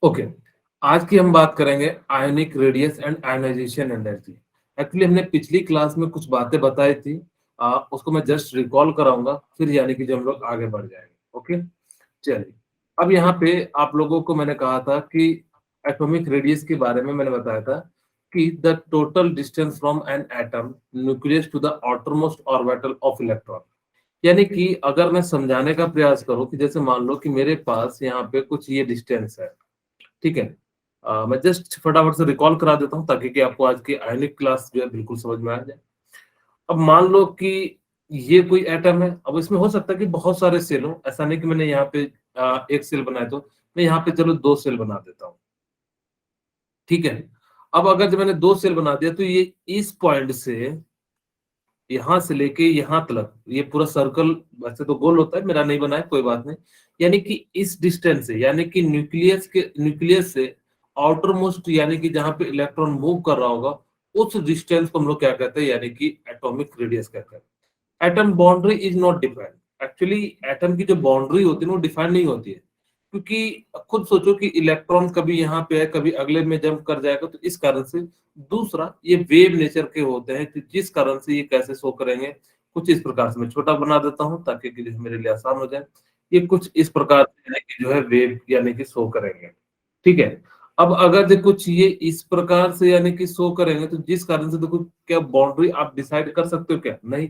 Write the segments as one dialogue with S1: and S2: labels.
S1: Okay, आज की हम बात करेंगे ionic radius and ionization energy. Actually हमने पिछली क्लास में कुछ बातें बताई थी, उसको मैं जस्ट रिकॉल कराऊंगा, फिर यानी कि जब हम लोग आगे बढ़ जाएंगे। ओके, चलिए। अब यहाँ पे आप लोगों को मैंने कहा था कि एटॉमिक रेडियस के बारे में मैंने बताया था कि the total distance from an atom nucleus to the outermost orbital of electron. यानी कि अगर मैं समझाने का प्रयास करूं कि जैसे मान लो कि मेरे पास यहाँ पे कुछ ये डिस्टेंस है, ठीक है। मैं जस्ट फटाफट से रिकॉल करा देता हूँ ताकि कि आपको आज की आयोनिक क्लास जो है बिल्कुल समझ में आ जाए। अब मान लो कि ये कोई एटम है, अब इसमें हो सकता है कि बहुत सारे सेल हो, ऐसा नहीं कि मैंने यहाँ पे एक सेल बनाया, तो मैं यहाँ पे चलो दो सेल बना देता हूँ, ठीक है। अब अगर जब मैंने दो सेल बना दिया तो ये इस पॉइंट से यहां से लेके यहां तक ये पूरा सर्कल, वैसे तो गोल होता है, मेरा नहीं बना है, कोई बात नहीं। यानी कि इस डिस्टेंस से, यानी कि न्यूक्लियस से आउटर मोस्ट, यानी कि जहां पे इलेक्ट्रॉन मूव कर रहा होगा, उस डिस्टेंस को हम लोग क्या कहते हैं, यानी कि एटॉमिक रेडियस कहते हैं। Atom boundary is not defined. Actually atom की जो बाउंड्री होती है वो डिफाइन नहीं होती है, क्योंकि खुद सोचो कि इलेक्ट्रॉन कभी यहाँ पे है, कभी अगले में जंप कर जाएगा, तो इस कारण से। दूसरा, ये वेव नेचर के होते हैं, कि जिस कारण से ये कैसे शो करेंगे, कुछ इस प्रकार से मैं छोटा बना देता हूँ ताकि कि मेरे लिए आसान हो जाए। ये कुछ इस प्रकार से है कि जो है वेव यानी कि शो करेंगे, ठीक है। अब अगर जो कुछ ये इस प्रकार से यानी कि शो करेंगे, तो जिस कारण से देखो, क्या बाउंड्री आप डिसाइड कर सकते हो क्या? नहीं।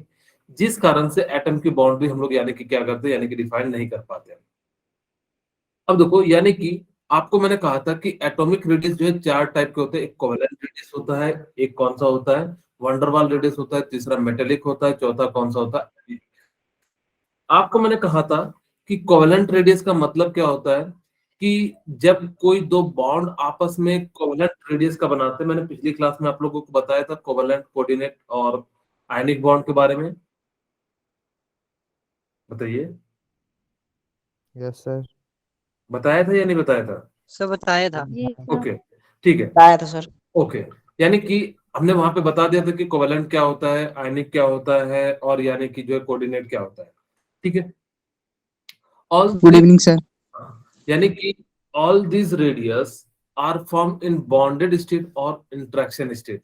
S1: जिस कारण से एटम की बाउंड्री हम लोग यानी कि क्या करते हैं, यानी कि डिफाइन नहीं कर पाते हैं। अब देखो, यानी कि आपको मैंने कहा था कि एटॉमिक रेडियस जो है चार टाइप के होते हैं। एक कोवेलेंट रेडियस होता है, एक कौन सा होता है, वंडरवाल रेडियस होता है, तीसरा मेटेलिक होता है, चौथा कौन सा होता है। आपको मैंने कहा था कि कोवेलेंट रेडियस का मतलब क्या होता है, कि जब कोई दो बॉन्ड आपस में कोवेलेंट रेडियस का बनाते हैं। मैंने पिछली क्लास में आप लोगों को बताया था कोवेलेंट, कोऑर्डिनेट और आयनिक बॉन्ड के बारे में। बताइए,
S2: यस सर।
S1: बताया था या नहीं बताया था?
S3: सब बताया था।
S4: जी सर।
S1: ओके, ठीक है।
S3: बताया था सर।
S1: ओके, यानी कि हमने वहां पे बता दिया था कि कोवेलेंट क्या होता है, आयनिक क्या होता है, और यानी कि जो है कोऑर्डिनेट क्या होता है, ठीक है। All
S5: good evening sir.
S1: यानी कि all these radius are form in bonded state और इंटरेक्शन स्टेट।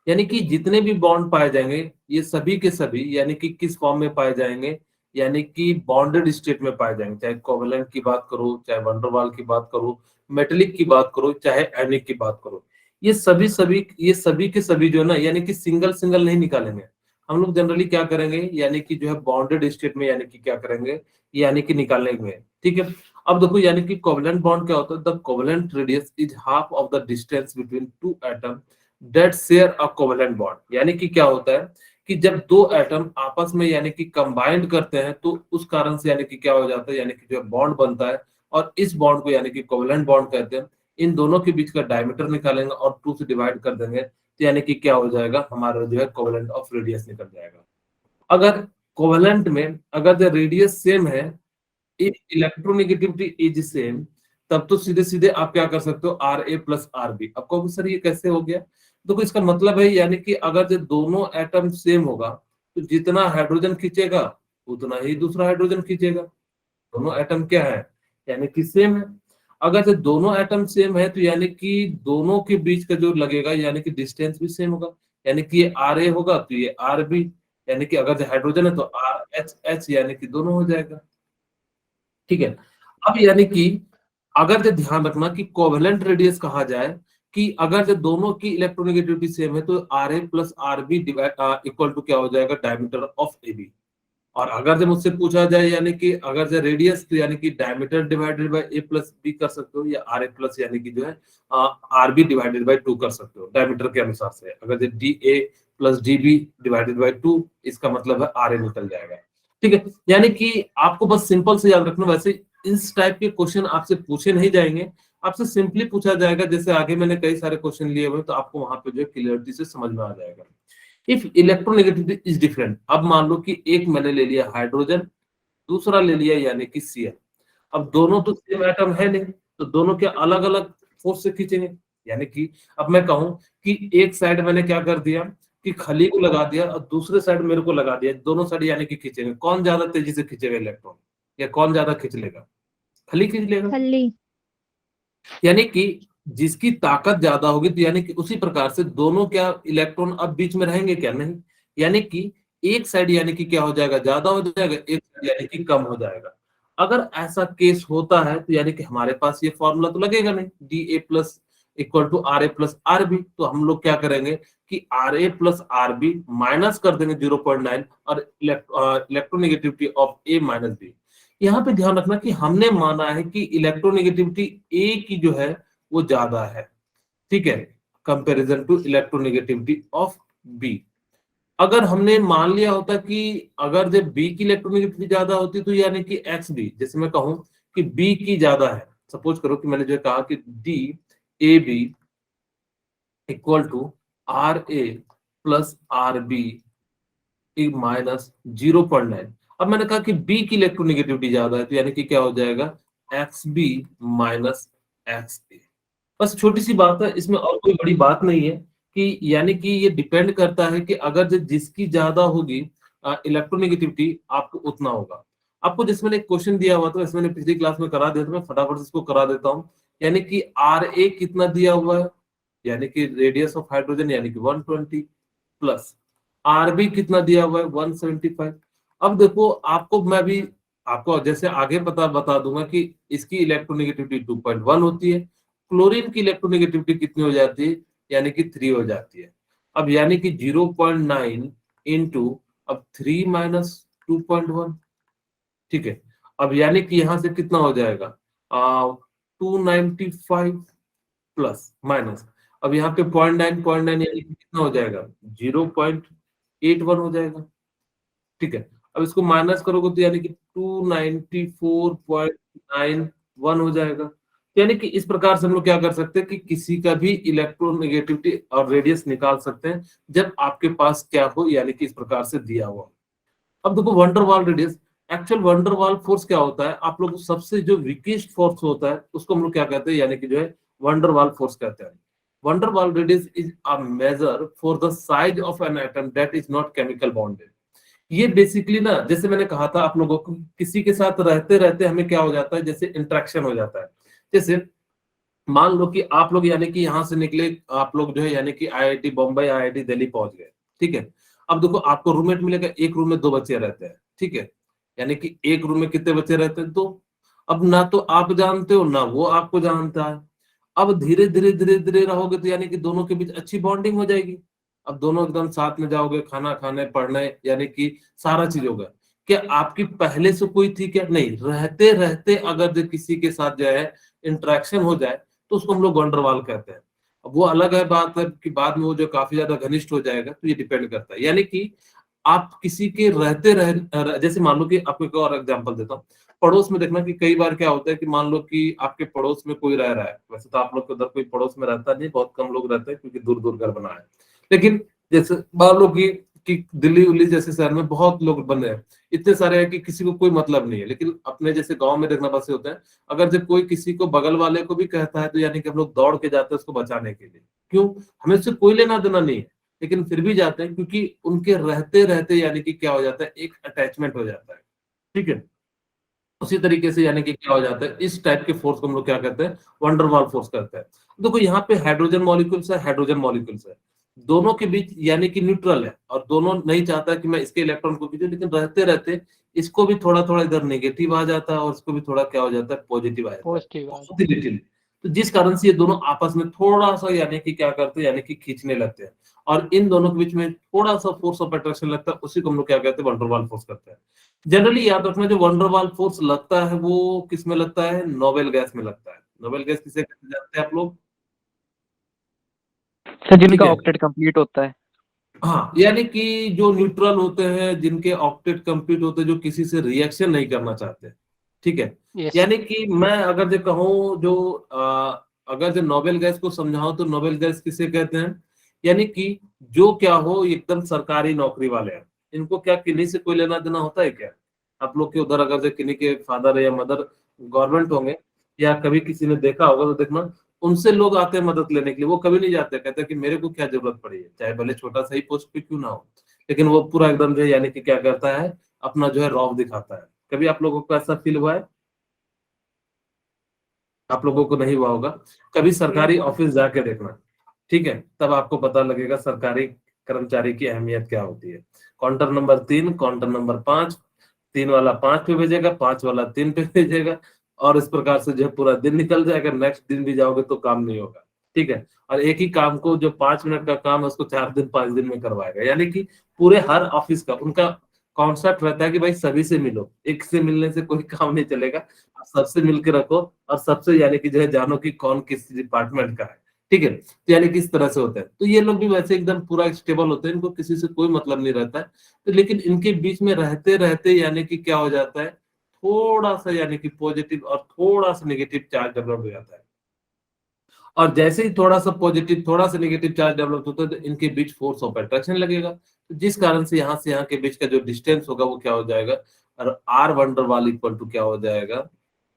S1: यानी कि जितने भी बॉन्ड पाए जाएंगे, ये सभी के सभी यानी कि किस फॉर्म में पाए जाएंगे, यानी कि बॉन्डेड स्टेट में पाए जाएंगे। चाहे कोवेलेंट की बात करो, चाहे वंडरवाल की बात करो, मेटेलिक की बात करो, चाहे एनिक की बात करो, ये सभी के सभी जो है ना, यानी कि सिंगल सिंगल नहीं निकालेंगे। हम लोग जनरली क्या करेंगे, यानी कि जो है बॉन्डेड स्टेट में यानी कि क्या करेंगे, यानी कि निकालेंगे, ठीक है। अब देखो, यानी कि कोवेलेंट बॉन्ड क्या होता है, the covalent radius is half of the distance between two atom that share a covalent bond. यानी कि क्या होता है कि जब दो एटम आपस में यानी कि कंबाइंड करते हैं, तो उस कारण से यानी कि क्या हो जाता है, यानी कि जो बॉन्ड बनता है, और इस बॉन्ड को यानी कि कोवेलेंट बॉन्ड कहते हैं। इन दोनों के बीच का डायमीटर निकालेंगे और टू से डिवाइड कर देंगे, तो यानी कि क्या हो जाएगा, हमारा जो है कोवेलेंट ऑफ रेडियस निकल जाएगा। अगर कोवेलेंट में अगर द रेडियस सेम है, इफ इलेक्ट्रोनेगेटिविटी इज सेम, तब तो सीधे सीधे आप क्या कर सकते हो, R A plus R B. अब कहोगे सर ये कैसे हो गया? तो इसका मतलब है, यानी कि अगर जो दोनों एटम सेम होगा, तो जितना हाइड्रोजन खींचेगा उतना ही दूसरा हाइड्रोजन खींचेगा। दोनों एटम क्या है, यानी कि सेम है। अगर जो दोनों एटम सेम है, तो यानी कि दोनों के बीच का जो लगेगा, यानी कि डिस्टेंस भी सेम होगा। यानी कि ये आर ए होगा तो ये आर बी, यानी कि अगर जो हाइड्रोजन है तो आर एच एच, यानी कि दोनों हो जाएगा, ठीक है। अब यानी कि अगर जो ध्यान रखना कि कोवेलेंट रेडियस कहा जाए, कि अगर जो दोनों की इलेक्ट्रोनेगेटिविटी सेम है, तो R A plus R B equal to क्या हो जाएगा, डायमीटर ऑफ ए बी। और अगर जब मुझसे पूछा जाए, यानी कि अगर जो रेडियस, तो यानी कि diameter divided by A plus B कर सकते हो, या आर ए प्लस यानी कि जो है R B divided by two कर सकते हो डायमीटर के अनुसार से। अगर जो D A plus D B divided by two, इसका मतलब है आर ए निकल जाएगा, ठीक है। यानी कि आपको बस सिंपल से याद रखना। वैसे इस टाइप के क्वेश्चन आपसे पूछे नहीं जाएंगे, आपसे सिंपली पूछा जाएगा। जैसे आगे मैंने कई सारे क्वेश्चन लिए हुए, तो आपको वहां पे जो है क्लियरिटी से समझ में आ जाएगा। इफ इलेक्ट्रोनेगेटिविटी इज डिफरेंट, अब मान लो कि एक मैंने ले लिया हाइड्रोजन, दूसरा ले लिया यानी कि Cl। अब दोनों तो सेम एटम है नहीं, तो दोनों के अलग अलग फोर्स से खींचेंगे। यानी कि अब मैं कहूं कि एक साइड मैंने क्या कर दिया, कि खली को लगा दिया, और दूसरे साइड मेरे को लगा दिया, दोनों साइड यानी कि खींचेंगे। कौन ज्यादा तेजी से खींचेगा इलेक्ट्रॉन, या कौन ज्यादा खींच लेगा? खली खींच लेगा।
S4: खली।
S1: यानी कि जिसकी ताकत ज्यादा होगी तो यानी कि उसी प्रकार से दोनों क्या इलेक्ट्रॉन अब बीच में रहेंगे क्या? नहीं। यानी कि एक साइड यानी कि क्या हो जाएगा, ज्यादा हो जाएगा, एक साइड यानी कि कम हो जाएगा। अगर ऐसा केस होता है तो यानी कि हमारे पास ये फॉर्मूला तो लगेगा नहीं, D A plus equal to R A plus R B. तो हम लोग क्या करेंगे कि R A plus R B minus कर देंगे 0.9 और electronegativity of A minus B. यहाँ पे ध्यान रखना कि हमने माना है कि इलेक्ट्रोनेगेटिविटी ए की जो है वो ज्यादा है, ठीक है, comparison to electronegativity of B. अगर हमने मान लिया होता कि अगर जब बी की इलेक्ट्रोनेगेटिविटी ज्यादा होती तो यानी कि एक्स बी, जैसे मैं कहूं कि बी की ज्यादा है, सपोज करो कि मैंने जो कहा कि D A B equal to R A plus R B minus 0.9। अब मैंने कहा कि बी की इलेक्ट्रोनेगेटिविटी ज्यादा है तो यानी कि क्या हो जाएगा, एक्स बी माइनस एक्स ए। बस छोटी सी बात है इसमें, और कोई बड़ी बात नहीं है कि यानी कि ये डिपेंड करता है कि अगर जिसकी ज्यादा होगी इलेक्ट्रोनेगेटिविटी आपको उतना होगा। आपको जिसमें मैंने एक क्वेश्चन दिया हुआ था, इसमें मैंने पिछली क्लास में करा दिया था, मैं फटाफट से इसको करा देता हूँ। यानी कि आर ए कितना दिया हुआ है, यानी कि रेडियस ऑफ हाइड्रोजन यानी कि 120 प्लस आर बी कितना दिया हुआ है 175। अब देखो आपको मैं भी आपको जैसे आगे बता दूंगा कि इसकी इलेक्ट्रोनेगेटिविटी 2.1 होती है, क्लोरीन की इलेक्ट्रोनेगेटिविटी कितनी हो जाती है, यानी कि 3 हो जाती है। अब यानी कि 0.9 इंटू अब 3 माइनस 2.1, ठीक है। अब यानी कि यहां से कितना हो जाएगा 295 प्लस माइनस, अब यहाँ पे 0.9 यानी कि कितना हो जाएगा 0.81 हो जाएगा, ठीक है। अब इसको माइनस करोगे तो यानी कि 294.91 हो जाएगा। यानी कि इस प्रकार से हम लोग क्या कर सकते हैं कि किसी का भी इलेक्ट्रोनेगेटिविटी और रेडियस निकाल सकते हैं जब आपके पास क्या हो, यानी कि इस प्रकार से दिया हुआ। अब देखो van der Waals radius, actual van der Waals force क्या होता है, आप लोग सबसे जो वीकेस्ट फोर्स होता है उसको हम लोग क्या कहते हैं, यानी कि जो है वंडरवाल फोर्स कहते हैं। Van der Waals radius is a measure for the size of an atom that is not chemical bonded. ये बेसिकली ना, जैसे मैंने कहा था आप लोगों को, किसी के साथ रहते रहते हमें क्या हो जाता है, जैसे इंटरेक्शन हो जाता है। जैसे मान लो कि आप लोग यानी कि यहाँ से निकले, आप लोग जो है यानी कि आईआईटी बॉम्बे आईआईटी दिल्ली पहुंच गए, ठीक है। अब देखो आपको रूममेट मिलेगा, एक रूम में 2 बच्चे रहते हैं, ठीक है। यानी कि एक रूम में कितने बच्चे रहते हैं, 2। अब ना तो आप जानते हो ना वो आपको जानता है। अब धीरे धीरे धीरे धीरे रहोगे तो यानी कि दोनों के बीच अच्छी बॉन्डिंग हो जाएगी। अब दोनों एकदम साथ में जाओगे, खाना खाने, पढ़ने, यानी कि सारा चीज होगा। क्या आपकी पहले से कोई थी क्या? नहीं। रहते रहते अगर जो किसी के साथ जो है इंटरेक्शन हो जाए तो उसको हम लोग वंडरवाल कहते हैं। अब वो अलग है बात है कि बाद में वो जो काफी ज्यादा घनिष्ठ हो जाएगा, तो ये डिपेंड करता है। यानी कि आप किसी के रहते जैसे मान लो कि आपको एक और एग्जांपल देता हूँ। पड़ोस में देखना कि कई बार क्या होता है कि मान लो कि आपके पड़ोस में कोई रह रहा है, वैसे तो आप लोग के उधर कोई पड़ोस में रहता नहीं, बहुत कम लोग रहते हैं क्योंकि दूर दूर घर बना है। लेकिन जैसे मान लो कि दिल्ली उल्ली जैसे शहर में बहुत लोग बन रहे हैं, इतने सारे हैं कि किसी को कोई मतलब नहीं है। लेकिन अपने जैसे गांव में देखना बस होता है, अगर जब कोई किसी को बगल वाले को भी कहता है तो यानी कि हम लोग दौड़ के जाते हैं उसको बचाने के लिए। क्यों? हमें उससे कोई लेना देना नहीं है, लेकिन फिर भी जाते हैं क्योंकि उनके रहते रहते यानी कि क्या हो जाता है, एक अटैचमेंट हो जाता है, ठीक है। उसी तरीके से यानी कि क्या हो जाता है, इस टाइप के फोर्स को हम लोग क्या कहते हैं, वंडरवाल फोर्स कहते हैं। देखो यहाँ पे हाइड्रोजन मॉलिक्यूल्स है, हाइड्रोजन मॉलिक्यूल्स है, दोनों के बीच यानी कि न्यूट्रल है, और दोनों नहीं चाहता कि मैं इसके इलेक्ट्रॉन को खींचूं, लेकिन रहते रहते इसको भी थोड़ा थोड़ा इधर नेगेटिव आ जाता है और इसको भी थोड़ा क्या हो जाता है, पॉजिटिव आ जाता है,
S3: पॉजिटिव आ
S1: बहुत ही लिटिल। तो जिस कारण से ये दोनों आपस में थोड़ा सा यानी कि क्या करते हैं, यानी कि खींचने लगते हैं, और इन दोनों के बीच में थोड़ा सा फोर्स ऑफ अट्रैक्शन लगता है, उसी को हम लोग क्या कहते हैं, वंडरवाल फोर्स करते हैं। जनरली याद रखना, जो वंडरवाल फोर्स लगता है वो किस में लगता है, नोबेल गैस में लगता है। नोबेल गैस किसे कहते हैं जानते हैं आप लोग?
S3: सर
S1: ठीक
S3: जिनका
S1: है।
S3: ऑक्टेट कंप्लीट होता है।
S1: हाँ, यानी कि जो न्यूट्रल होते हैं, जिनके ऑक्टेट कंप्लीट होते हैं, जो किसी से रिएक्शन नहीं करना चाहते, ठीक है।
S3: यस।
S1: यानी कि मैं अगर जो कहूँ जो अगर जो नोबेल गैस को समझाऊं तो नोबेल गैस किसे कहते हैं, यानी कि जो क्या हो एकदम सरकारी नौकरी वाले हैं, इनको क्या किन्हीं से कोई लेना देना होता है क्या? आप लोग के उधर अगर जो किन्हीं के फादर या मदर गवर्नमेंट होंगे, या कभी किसी ने देखा होगा तो देखना, उनसे लोग आते हैं मदद लेने के लिए, वो कभी नहीं जाते, कहते हैं कि मेरे को क्या जरूरत पड़ी है, चाहे भले छोटा सा ही पोस्ट पे क्यों ना हो। लेकिन वो पूरा एकदम जो है यानी कि क्या करता है, अपना जो है रौब दिखाता है। कभी आप लोगों को ऐसा फील हुआ है? आप लोगों को नहीं हुआ होगा, कभी सरकारी ऑफिस जाके देखना, ठीक है, तब आपको पता लगेगा सरकारी कर्मचारी की अहमियत क्या होती है। काउंटर नंबर 3, काउंटर नंबर 5, 3 वाला 5 पे भेजेगा, 5 वाला 3 पे भेजेगा, और इस प्रकार से जो है पूरा दिन निकल जाएगा, नेक्स्ट दिन भी जाओगे तो काम नहीं होगा, ठीक है। और एक ही काम को जो 5 मिनट का काम है उसको 4 दिन 5 दिन में करवाएगा, यानी कि पूरे हर ऑफिस का उनका कॉन्सेप्ट रहता है कि भाई सभी से मिलो, एक से मिलने से कोई काम नहीं चलेगा, आप सबसे मिल के रखो, और सबसे यानी कि जो है जानो कि कौन किस डिपार्टमेंट का है, ठीक है। तो यानी किस तरह से होता है, तो ये लोग भी वैसे एकदम पूरा स्टेबल होते हैं, इनको किसी से कोई मतलब नहीं रहता है। तो लेकिन इनके बीच में रहते रहते यानी कि क्या हो जाता है, थोड़ा सा यानी कि पॉजिटिव और थोड़ा सा नेगेटिव चार्ज डेवलप हो जाता है, और जैसे ही थोड़ा सा पॉजिटिव थोड़ा सा नेगेटिव चार्ज डेवलप होता है तो इनके बीच फोर्स ऑफ अट्रैक्शन लगेगा, तो जिस कारण से यहाँ के बीच का जो डिस्टेंस होगा वो क्या हो जाएगा, और आर वंडरवाल इक्वल टू क्या हो जाएगा,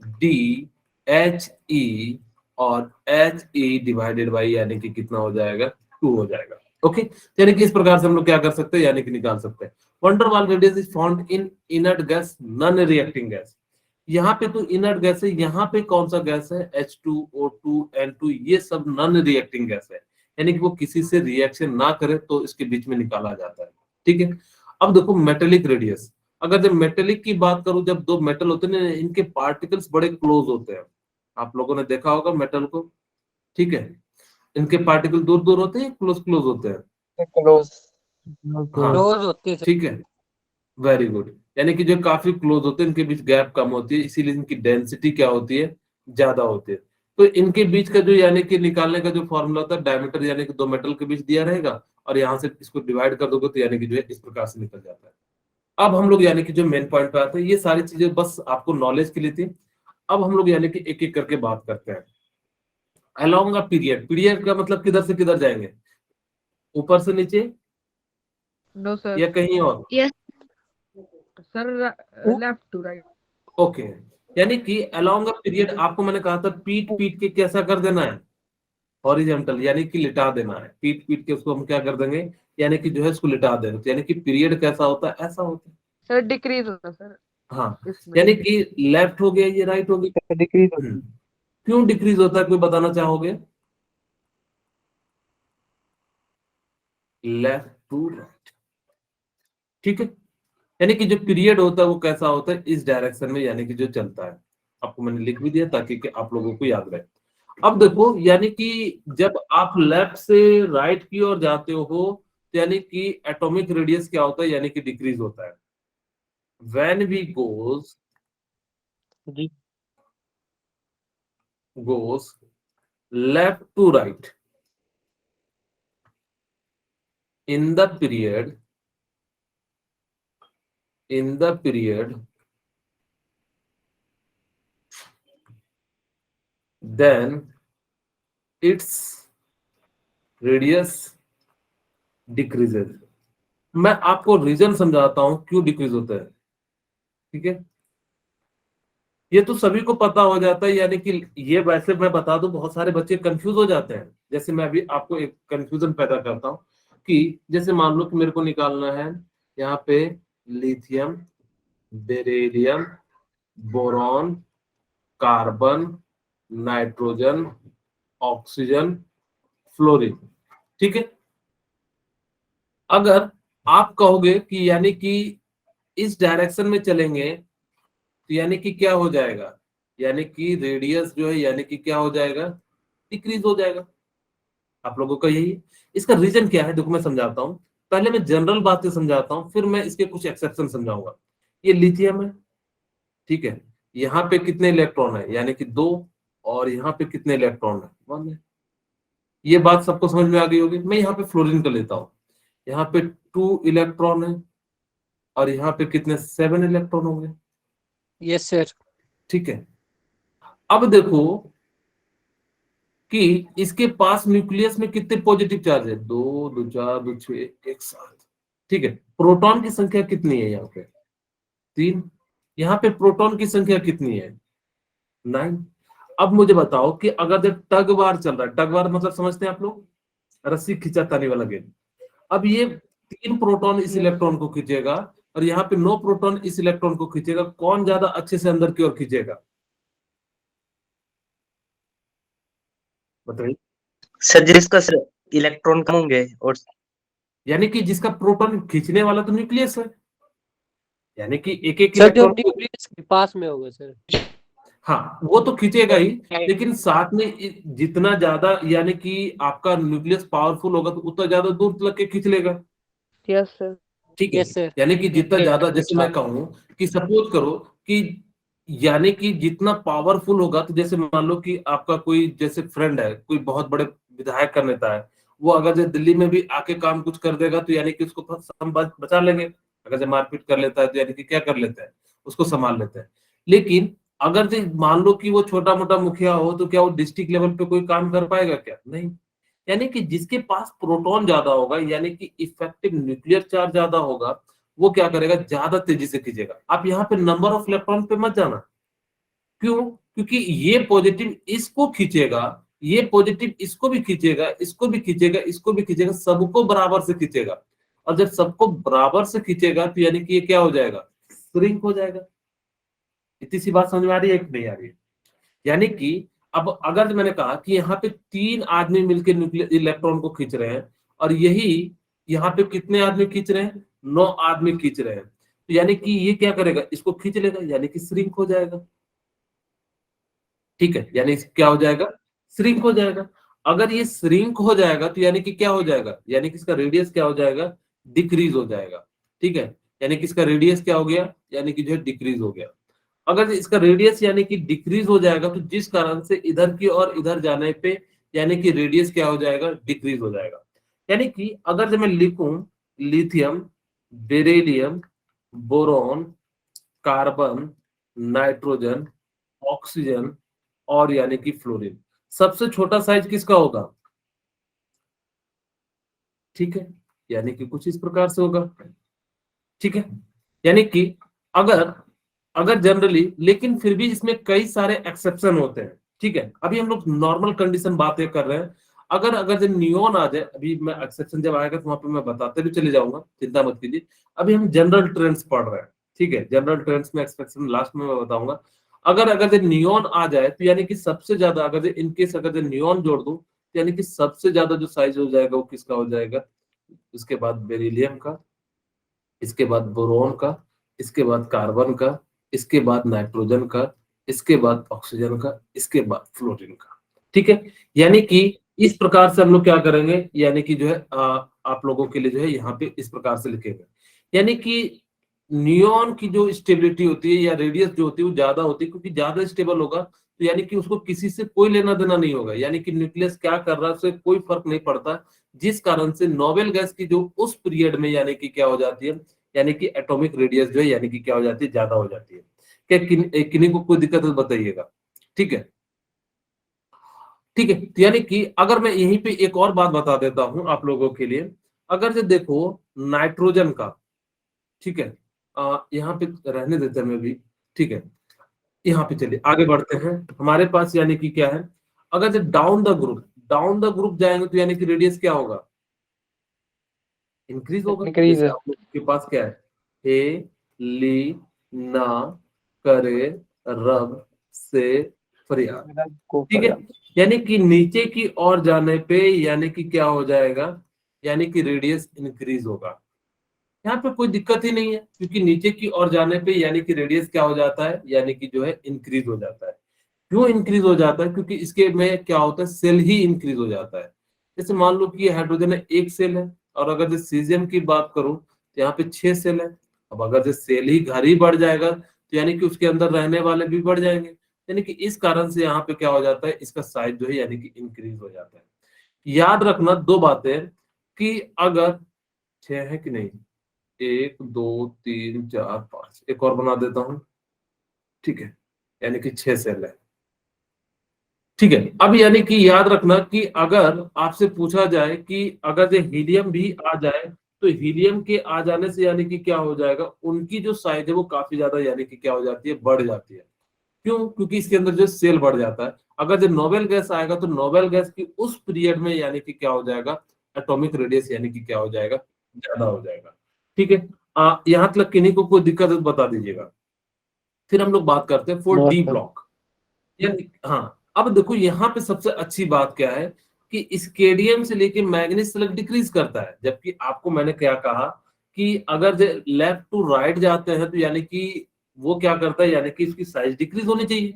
S1: डी एच ई, और एच ई डिवाइडेड बाई यानी कि कितना हो जाएगा, 2 हो जाएगा। ओके, यानी कि इस प्रकार से हम लोग क्या कर सकते हैं, यानी कि निकाल सकते हैं van der Waals radius is found in inert gas, non reacting gas. यहाँ पे तो इनर्ट गैस है, यहाँ पे कौन सा गैस है, H2O2 N2, ये सब नॉन रिएक्टिंग गैस है, यानी कि वो किसी से रिएक्शन ना करे तो इसके बीच में निकाला जाता है, ठीक है। अब देखो मेटेलिक रेडियस, अगर जब मेटेलिक की बात करूं, जब दो मेटल होते हैं ना, इनके पार्टिकल्स बड़े क्लोज होते हैं, आप लोगों ने देखा होगा मेटल को, ठीक है, इनके पार्टिकल दूर दूर होते हैं, क्लोज क्लोज होते हैं,
S3: क्लोज
S1: हाँ,
S3: क्लोज होती है।
S1: ठीक है, वेरी गुड, यानी कि जो काफी क्लोज होते हैं इनके बीच गैप कम होती है, इसीलिए इनकी डेंसिटी क्या होती है, ज्यादा होती है। तो इनके बीच का जो यानी कि निकालने का जो फॉर्मूला होता है, डायमीटर यानी कि दो मेटल के बीच दिया रहेगा, और यहाँ से इसको डिवाइड कर दोगे तो यानी कि जो है इस प्रकार से निकल जाता है। अब हम लोग यानी कि जो मेन पॉइंट पे आते हैं, ये सारी चीजें बस आपको नॉलेज के लिए थी। अब हम लोग यानी कि एक एक करके बात करते हैं। अलोंग अ पीरियड, पीरियड का मतलब किधर से किधर जाएंगे, ऊपर से नीचे
S4: नो सर।
S1: या कहीं और,
S5: yes
S4: sir left to right.
S1: Okay, यानी कि अलोंग अ पीरियड आपको मैंने कहा था पीट पीट के कैसा कर देना है, हॉरिजॉन्टल, यानी कि लिटा देना है, पीट पीट के उसको हम क्या कर देंगे, यानी कि जो है उसको लिटा देंगे, तो यानी कि पीरियड कैसा होता है, ऐसा होता है,
S4: सर डिक्रीज होता है सर
S1: हाँ,
S4: इसमें।
S1: यानी कि लेफ्ट हो गया, ये राइट हो गई,
S3: डिक्रीज होती
S1: क्यों डिक्रीज होता है, कोई बताना चाहोगे, लेफ्ट टू राइट, ठीक है, यानी कि जो पीरियड होता है वो कैसा होता है, इस डायरेक्शन में यानी कि जो चलता है, आपको मैंने लिख भी दिया ताकि कि आप लोगों को याद रहे। अब देखो, यानी कि जब आप लेफ्ट से राइट की ओर जाते हो तो यानी कि एटॉमिक रेडियस क्या होता है, यानी कि डिक्रीज होता है। When we
S3: ji
S1: goes left to right in the period then its radius decreases। मैं आपको रीजन समझाता हूं क्यों डिक्रीज होता है, ठीक है, ये तो सभी को पता हो जाता है, यानी कि ये वैसे मैं बता दूं बहुत सारे बच्चे कंफ्यूज हो जाते हैं, जैसे मैं अभी आपको एक कंफ्यूजन पैदा करता हूं कि जैसे मान लो कि मेरे को निकालना है यहाँ पे lithium, beryllium, boron, carbon, nitrogen, oxygen, fluorine, ठीक है। अगर आप कहोगे कि यानी कि इस डायरेक्शन में चलेंगे तो यानी कि क्या हो जाएगा, यानी कि रेडियस जो है यानी कि क्या हो जाएगा, डिक्रीज हो जाएगा, आप लोगों का यही है। इसका रीजन क्या है देखो मैं समझाता हूँ, पहले मैं जनरल बातें समझाता हूँ, फिर मैं इसके कुछ एक्सेप्शन समझाऊंगा। ये लिथियम है, ठीक है, यहाँ पे कितने इलेक्ट्रॉन है, यानी कि 2, और यहाँ पे कितने इलेक्ट्रॉन है, 1 है। ये बात सबको समझ में आ गई होगी। मैं यहाँ पे फ्लोरीन का लेता हूँ, यहाँ पे 2 इलेक्ट्रॉन है, और यहाँ पे कितने 7 इलेक्ट्रॉन होंगे,
S3: यस सर
S1: ठीक है। अब देखो कि इसके पास न्यूक्लियस में कितने पॉजिटिव चार्ज है, 2 2 4 2 6 एक साथ, ठीक है। प्रोटॉन की संख्या कितनी है, यहाँ पे 3, यहाँ पे प्रोटॉन की संख्या कितनी है, 9। अब मुझे बताओ कि अगर जब टग वार चल रहा है, टग वार मतलब समझते हैं आप लोग, रस्सी खिंचातानी वाला गेम, अब ये 3 प्रोटॉन इस इलेक्ट्रॉन को खींचेगा और यहाँ पे 9 प्रोटॉन इस इलेक्ट्रॉन को खींचेगा, कौन ज्यादा अच्छे से अंदर की ओर खींचेगा, बताइए।
S3: सर जिसका सर इलेक्ट्रॉन कम होंगे और
S1: यानी कि जिसका प्रोटॉन खींचने वाला तो न्यूक्लियस है, यानी कि एक एक
S5: सर जो
S1: इलेक्ट्रॉन को,
S5: न्यूक्लियस के पास में होगा सर।
S1: हाँ वो तो खींचेगा ही, लेकिन साथ में जितना ज्यादा यानी कि आपका न्यूक्लियस पावरफुल होगा तो उतना ज्यादा दूर लग के खींच लेगा।
S4: Yes, sir.
S1: ठीक है,
S5: यस सर।
S1: यानी कि जितना
S5: Yes,
S1: ज्यादा,
S5: sir.
S1: जैसे मैं कहूँ कि सपोज करो कि यानी कि जितना पावरफुल होगा, तो जैसे मान लो कि आपका कोई जैसे फ्रेंड है, कोई बहुत बड़े विधायक का नेता है, वो अगर जो दिल्ली में भी आके काम कुछ कर देगा तो यानी कि उसको हम बचा लेंगे। अगर जो मारपीट कर लेता है तो यानी कि क्या कर लेते हैं, उसको संभाल लेते हैं। लेकिन अगर जो मान लो कि वो छोटा मोटा मुखिया हो, तो क्या वो डिस्ट्रिक्ट लेवल पे कोई काम कर पाएगा क्या? नहीं। यानी कि जिसके पास प्रोटॉन ज्यादा होगा, यानी कि इफेक्टिव न्यूक्लियर चार्ज ज्यादा होगा, वो क्या करेगा, ज्यादा तेजी से खींचेगा। आप यहाँ पे नंबर ऑफ इलेक्ट्रॉन पे मत जाना। क्यों? क्योंकि ये पॉजिटिव इसको खींचेगा, ये पॉजिटिव इसको भी खींचेगा, इसको भी खींचेगा, इसको भी खींचेगा, सबको बराबर से खींचेगा। और जब सबको बराबर से खींचेगा तो यानी कि ये क्या हो जाएगा, श्रिंक हो जाएगा। इतनी सी बात समझ में आ रही है कि नहीं आ रही है? यानी कि अब अगर मैंने कहा कि यहाँ पे 3 आदमी मिलकर न्यूक्लियर इलेक्ट्रॉन को खींच रहे हैं, और यही यहाँ पे कितने आदमी खींच रहे हैं, 9 आदमी खींच रहे हैं, तो यानी कि ये क्या करेगा, इसको खींच लेगा, यानी कि श्रिंक हो जाएगा। ठीक है, यानी क्या हो जाएगा, श्रिंक हो जाएगा। अगर ये श्रिंक हो जाएगा तो यानी कि क्या हो जाएगा, यानी कि इसका रेडियस क्या हो जाएगा, डिक्रीज हो जाएगा। ठीक है, यानी कि इसका रेडियस क्या हो गया, यानी कि जो है डिक्रीज हो गया। अगर इसका रेडियस यानी कि डिक्रीज हो जाएगा, तो जिस कारण से इधर की और इधर जाने पे यानी कि रेडियस क्या हो जाएगा, डिक्रीज हो जाएगा। यानी कि अगर जब मैं लिखूं lithium, beryllium, boron, carbon, nitrogen, oxygen और यानी कि फ्लोरीन, सबसे छोटा साइज किसका होगा? ठीक है, यानी कि कुछ इस प्रकार से होगा। ठीक है, यानी कि अगर अगर जनरली, लेकिन फिर भी इसमें कई सारे एक्सेप्शन होते हैं। ठीक है, अभी हम लोग नॉर्मल कंडीशन बातें कर रहे हैं। अगर अगर जब नियोन आ जाए, अभी मैं एक्सेप्शन जब आएगा तो वहां पे मैं बताते भी चले जाऊंगा, चिंता मत कीजिए। अभी हम जनरल ट्रेंड्स पढ़ रहे हैं। ठीक है, जनरल ट्रेंड्स में एक्सेप्शन लास्ट में मैं बताऊंगा। अगर अगर जब नियोन आ जाए तो यानी कि सबसे ज्यादा, अगर इनकेस अगर जब नियोन जोड़ दूं तो यानी कि सबसे ज्यादा जो साइज हो जाएगा वो किसका हो जाएगा, इसके बाद बेरिलियम का, इसके बाद बोरोन का, इसके बाद कार्बन का, इसके बाद नाइट्रोजन का, इसके बाद ऑक्सीजन का, इसके बाद फ्लोरीन का। ठीक है, यानी कि इस प्रकार से हम लोग क्या करेंगे, यानी कि जो है आप लोगों के लिए जो है यहाँ पे इस प्रकार से लिखेंगे। यानी कि नियॉन की जो स्टेबिलिटी होती है या रेडियस जो होती है वो ज्यादा होती है, क्योंकि ज्यादा स्टेबल होगा तो यानी कि उसको किसी से कोई लेना देना नहीं होगा, यानी कि न्यूक्लियस क्या कर रहा है उससे कोई फर्क नहीं पड़ता। जिस कारण से नोबेल गैस की जो उस पीरियड में यानी कि क्या हो जाती है, यानी कि एटॉमिक रेडियस जो है यानी कि क्या हो जाती है, ज्यादा हो जाती है। क्या किन्हीं को कोई दिक्कत है तो बताइएगा। ठीक है, ठीक है, तो यानी कि अगर मैं यहीं पे एक और बात बता देता हूं आप लोगों के लिए। अगर जो देखो नाइट्रोजन का, ठीक है, यहाँ पे रहने देते हैं मैं भी। ठीक है, यहाँ पे चलिए आगे बढ़ते हैं। हमारे पास यानी कि क्या है, अगर जो डाउन द ग्रुप जाएंगे तो यानी कि रेडियस क्या होगा, इंक्रीज होगा।
S4: Increase.
S1: जैसे आप लोग के पास क्या है, ए, ली, ना, करे, रब, से, फरियाद। ठीक है, यानी कि नीचे की ओर जाने पे यानी कि क्या हो जाएगा, यानी कि रेडियस इंक्रीज होगा। यहाँ पे कोई दिक्कत ही नहीं है, क्योंकि नीचे की ओर जाने पे यानी कि रेडियस क्या हो जाता है, यानी कि जो है इंक्रीज हो जाता है। क्यों इंक्रीज हो जाता है? क्योंकि इसके में क्या होता है, सेल ही इंक्रीज हो जाता है। जैसे मान लो कि ये हाइड्रोजन है, एक सेल है, और अगर जो सीजियम की बात करूं तो यहाँ पे 6 सेल है। अब अगर जो सेल ही घर ही बढ़ जाएगा तो यानी कि उसके अंदर रहने वाले भी बढ़ जाएंगे, यानी कि इस कारण से यहाँ पे क्या हो जाता है, इसका साइज जो है यानी कि इंक्रीज हो जाता है। याद रखना दो बातें, कि अगर 6 है कि नहीं, 1 2 3 4 5, एक और बना देता हूं। ठीक है, यानी कि 6 सेल है। ठीक है, अब यानी कि याद रखना कि अगर आपसे पूछा जाए कि अगर ये हीलियम भी आ जाए, तो हीलियम के आ जाने से यानी कि क्या हो जाएगा, उनकी जो साइज है वो काफी ज्यादा यानी कि क्या हो जाती है, बढ़ जाती है। क्यों? क्योंकि इसके अंदर जो सेल बढ़ जाता है। अगर जो नोबेल गैस आएगा तो नोबेल गैस की उस पीरियड में यानी कि क्या हो जाएगा, एटॉमिक रेडियस यानी कि क्या हो जाएगा, ज्यादा हो जाएगा। ठीक है, यहाँ तक किन्हीं को कोई दिक्कत है तो बता दीजिएगा। फिर हम लोग बात करते हैं फॉर डी ब्लॉक। यानी हाँ, अब देखो यहाँ पे सबसे अच्छी बात क्या है कि स्केडियम से लेके मैग्नीज तक डिक्रीज करता है, जबकि आपको मैंने क्या कहा कि अगर लेफ्ट टू राइट जाते हैं तो यानी कि वो क्या करता है, यानी कि इसकी साइज डिक्रीज होनी चाहिए।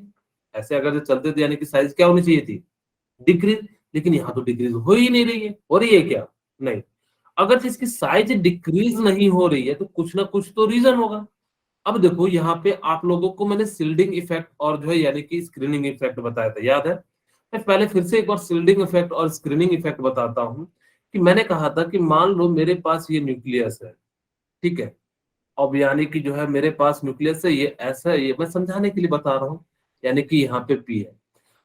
S1: ऐसे अगर जो चलते थे यानी कि साइज क्या होनी चाहिए थी, डिक्रीज। लेकिन यहाँ तो डिक्रीज हो ही नहीं रही है, हो रही है क्या, नहीं। अगर इसकी साइज डिक्रीज नहीं हो रही है तो कुछ ना कुछ तो रीजन होगा। अब देखो यहाँ पे आप लोगों को मैंने सिल्डिंग इफेक्ट और जो है यानी कि स्क्रीनिंग इफेक्ट बताया था, याद है? मैं पहले फिर से एक बार सिल्डिंग इफेक्ट और स्क्रीनिंग इफेक्ट बताता हूँ कि मैंने कहा था कि मान लो मेरे पास ये न्यूक्लियस है, ठीक है। अब यानी कि जो है मेरे पास न्यूक्लियस है, ये ऐसा है, ये मैं समझाने के लिए बता रहा हूँ। यानी कि यहाँ पे पी है,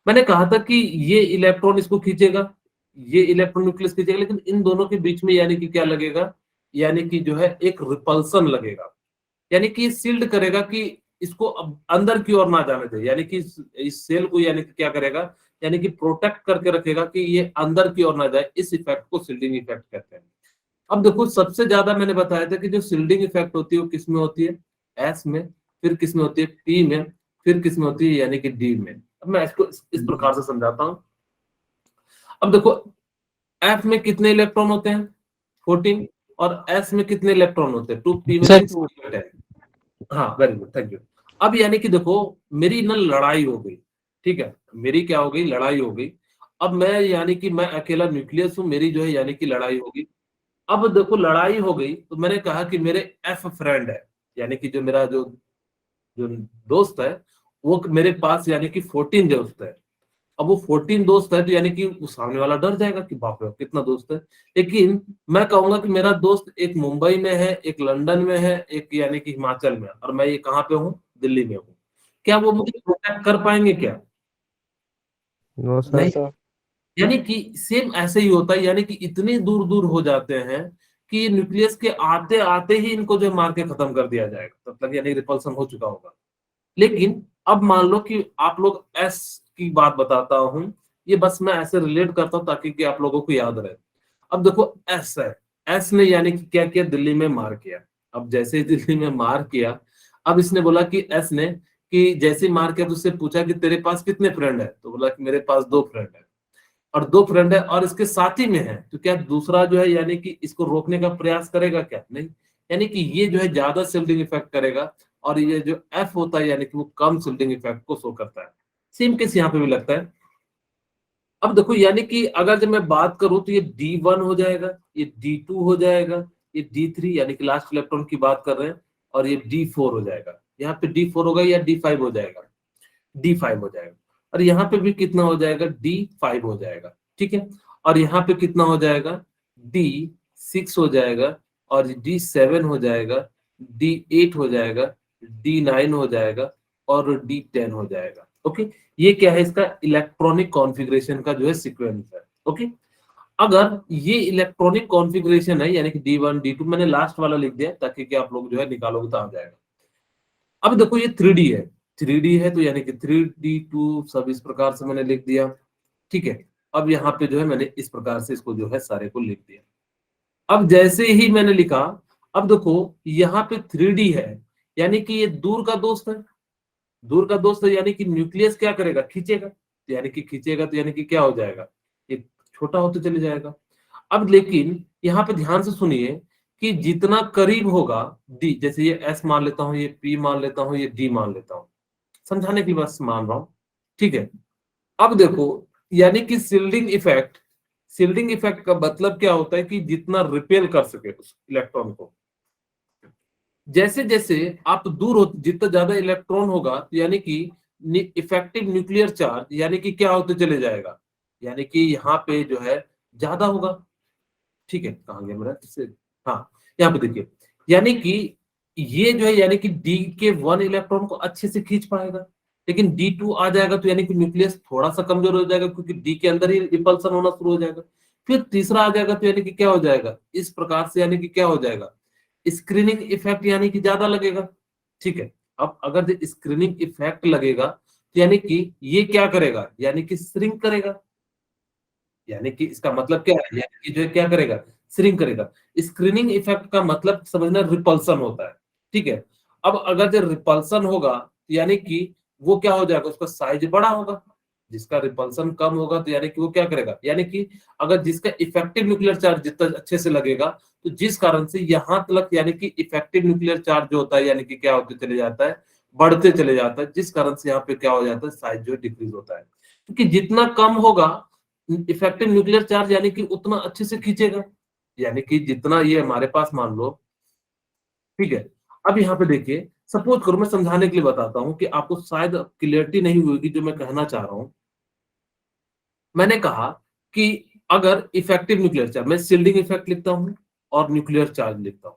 S1: मैंने कहा था कि ये इलेक्ट्रॉन इसको खींचेगा, ये इलेक्ट्रॉन न्यूक्लियस खींचेगा, लेकिन इन दोनों के बीच में यानी कि क्या लगेगा, यानी कि जो है एक रिपल्सन लगेगा। यानी कि सील्ड करेगा कि इसको अब अंदर की ओर ना जाने दे, यानी कि इस सेल को यानी कि क्या करेगा, यानी कि प्रोटेक्ट करके रखेगा कि ये अंदर की ओर ना जाए। इस इफेक्ट को सील्डिंग इफेक्ट कहते हैं। अब देखो सबसे ज्यादा मैंने बताया था कि जो सील्डिंग इफेक्ट होती है वो किस में होती है, एस में, फिर किस में होती है, पी में, फिर किस में होती है यानी कि डी में। अब मैं इसको इस प्रकार से समझाता हूं। अब देखो एफ में कितने इलेक्ट्रॉन होते हैं, 14, और एस में कितने इलेक्ट्रॉन होते हैं, 2, पी में 6, 10। हाँ वेरी गुड, थैंक यू। अब यानी कि देखो मेरी ना लड़ाई हो गई, ठीक है, मेरी क्या हो गई, लड़ाई हो गई। अब मैं यानी कि मैं अकेला न्यूक्लियस हूं, मेरी जो है यानी कि लड़ाई होगी। अब देखो लड़ाई हो गई तो मैंने कहा कि मेरे एफ फ्रेंड है, यानी कि जो मेरा जो जो दोस्त है वो मेरे पास यानी कि 14 दोस्त है। अब वो 14 दोस्त है तो यानी कि वो सामने वाला डर जाएगा कि बाप रे कितना दोस्त है। लेकिन मैं कहूंगा कि मेरा दोस्त एक मुंबई में है, एक लंदन में है, एक यानी कि हिमाचल में है, और मैं ये कहाँ पे हूँ, दिल्ली में हूँ। क्या वो मुझे प्रोटेक्ट कर पाएंगे क्या?
S2: नो
S1: नहीं।
S2: सर।
S1: यानी कि सेम ऐसे ही होता है, यानी कि इतने दूर दूर हो जाते हैं कि न्यूक्लियस के आते आते ही इनको जो मार के खत्म कर दिया जाएगा, तब तक यानी रिपल्सन हो चुका होगा। लेकिन अब मान लो कि आप लोग एस की बात बताता हूं, ये बस मैं ऐसे रिलेट करता हूं ताकि कि आप लोगों को याद रहे। अब देखो एस है, एस ने यानी कि क्या किया, दिल्ली में मार किया। अब जैसे ही दिल्ली में मार किया, अब इसने बोला कि एस ने कि जैसे ही मार किया तो उससे पूछा कि तेरे पास कितने फ्रेंड है, तो बोला कि मेरे पास 2 फ्रेंड है, और 2 फ्रेंड है और इसके साथ ही में है, तो क्या दूसरा जो है यानी कि इसको रोकने का प्रयास करेगा क्या? नहीं। यानी कि ये जो है ज्यादा सिल्डिंग इफेक्ट करेगा, और ये जो एफ होता है यानी कि वो कम सिल्डिंग इफेक्ट को शो करता है। सेम केस यहाँ पे भी लगता है। अब देखो यानी कि अगर जब मैं बात करूं तो ये D1 हो जाएगा, ये D2 हो जाएगा, ये D3 यानी कि लास्ट इलेक्ट्रॉन की बात कर रहे हैं, और ये D4 हो जाएगा। यहाँ पे D4 होगा या D5 हो जाएगा, D5 हो जाएगा। और यहाँ पे भी कितना हो जाएगा, D5 हो जाएगा, ठीक है। और यहाँ पे कितना हो जाएगा, D6 हो जाएगा, और D7 हो जाएगा, D8 हो जाएगा, D9 हो जाएगा, और D10 हो जाएगा। ओके, ये क्या है, इसका इलेक्ट्रॉनिक कॉन्फ़िगरेशन का जो है सीक्वेंस है। ओके, अगर ये इलेक्ट्रॉनिक कॉन्फ़िगरेशन है यानी कि D1 D2, मैंने लास्ट वाला लिख दिया ताकि कि आप लोग जो है निकालोगे तो आ जाएगा। अब देखो ये 3D है, 3D है तो यानी कि 3D2 सब इस प्रकार से मैंने लिख दिया, ठीक है। अब यहाँ पे जो है मैंने इस प्रकार से इसको जो है सारे को लिख दिया। अब जैसे ही मैंने लिखा, अब देखो यहाँ पे 3D है, यानी कि ये दूर का दोस्त है, दूर का दोस्त है, यानी कि न्यूक्लियस क्या करेगा, खींचेगा, तो यानी कि खींचेगा तो यानी कि क्या हो जाएगा, ये छोटा होते चले जाएगा। अब लेकिन यहाँ पे ध्यान से सुनिए कि जितना करीब होगा डी, जैसे ये एस मान लेता हूँ, ये पी मान लेता हूँ, ये डी मान लेता हूँ, समझाने की बस मान रहा हूँ, ठीक है। अब देखो यानी कि सील्डिंग इफेक्ट का मतलब क्या होता है कि जितना रिपेल कर सके उस इलेक्ट्रॉन को। जैसे जैसे आप दूर हो, जितना ज्यादा इलेक्ट्रॉन होगा तो यानी कि इफेक्टिव न्यूक्लियर चार्ज यानी कि क्या होते चले जाएगा, यानी कि यहाँ पे जो है ज्यादा होगा, ठीक है। कहाँ गया मेरा इससे, हाँ यहाँ पे देखिए, यानी कि ये जो है यानी कि डी के 1 इलेक्ट्रॉन को अच्छे से खींच पाएगा, लेकिन D2 आ जाएगा तो यानी कि न्यूक्लियस थोड़ा सा कमजोर हो जाएगा क्योंकि डी के अंदर ही रिपल्सन होना शुरू हो जाएगा। फिर तीसरा आ जाएगा तो यानी कि क्या हो जाएगा, इस प्रकार से यानी कि क्या हो जाएगा, स्क्रीनिंग इफेक्ट यानी कि ज्यादा लगेगा, ठीक है। अब अगर स्क्रीनिंग इफेक्ट लगेगा तो यानी कि ये क्या करेगा, यानी कि श्रिंक करेगा, यानी कि इसका मतलब क्या है, यानी कि जो है क्या करेगा, श्रिंक करेगा। स्क्रीनिंग इफेक्ट का मतलब समझना रिपल्सन होता है, ठीक है। अब अगर जो रिपल्सन होगा यानी कि वो क्या हो जाएगा, उसका साइज बड़ा होगा, जिसका रिपल्सन कम होगा तो यानी कि वो क्या करेगा, यानी कि अगर जिसका इफेक्टिव न्यूक्लियर चार्ज जितना अच्छे से लगेगा तो जिस कारण से यहां तक यानी कि इफेक्टिव न्यूक्लियर चार्ज जो होता है यानी कि क्या होते चले जाता है, बढ़ते चले जाता है, जिस कारण से यहाँ पे क्या हो जाता है, साइज जो डिक्रीज होता है, क्योंकि जितना कम होगा इफेक्टिव न्यूक्लियर चार्ज यानी कि उतना अच्छे से खींचेगा, यानी कि जितना ये हमारे पास मान लो, ठीक है। अब यहाँ पे देखिए, सपोज करो, मैं समझाने के लिए बताता हूँ कि आपको शायद क्लियरिटी नहीं होगी जो मैं कहना चाह रहा हूं। मैंने कहा कि अगर इफेक्टिव न्यूक्लियर चार्ज, मैं शिल्डिंग इफेक्ट लिखता हूं और न्यूक्लियर चार्ज लिखता हूं,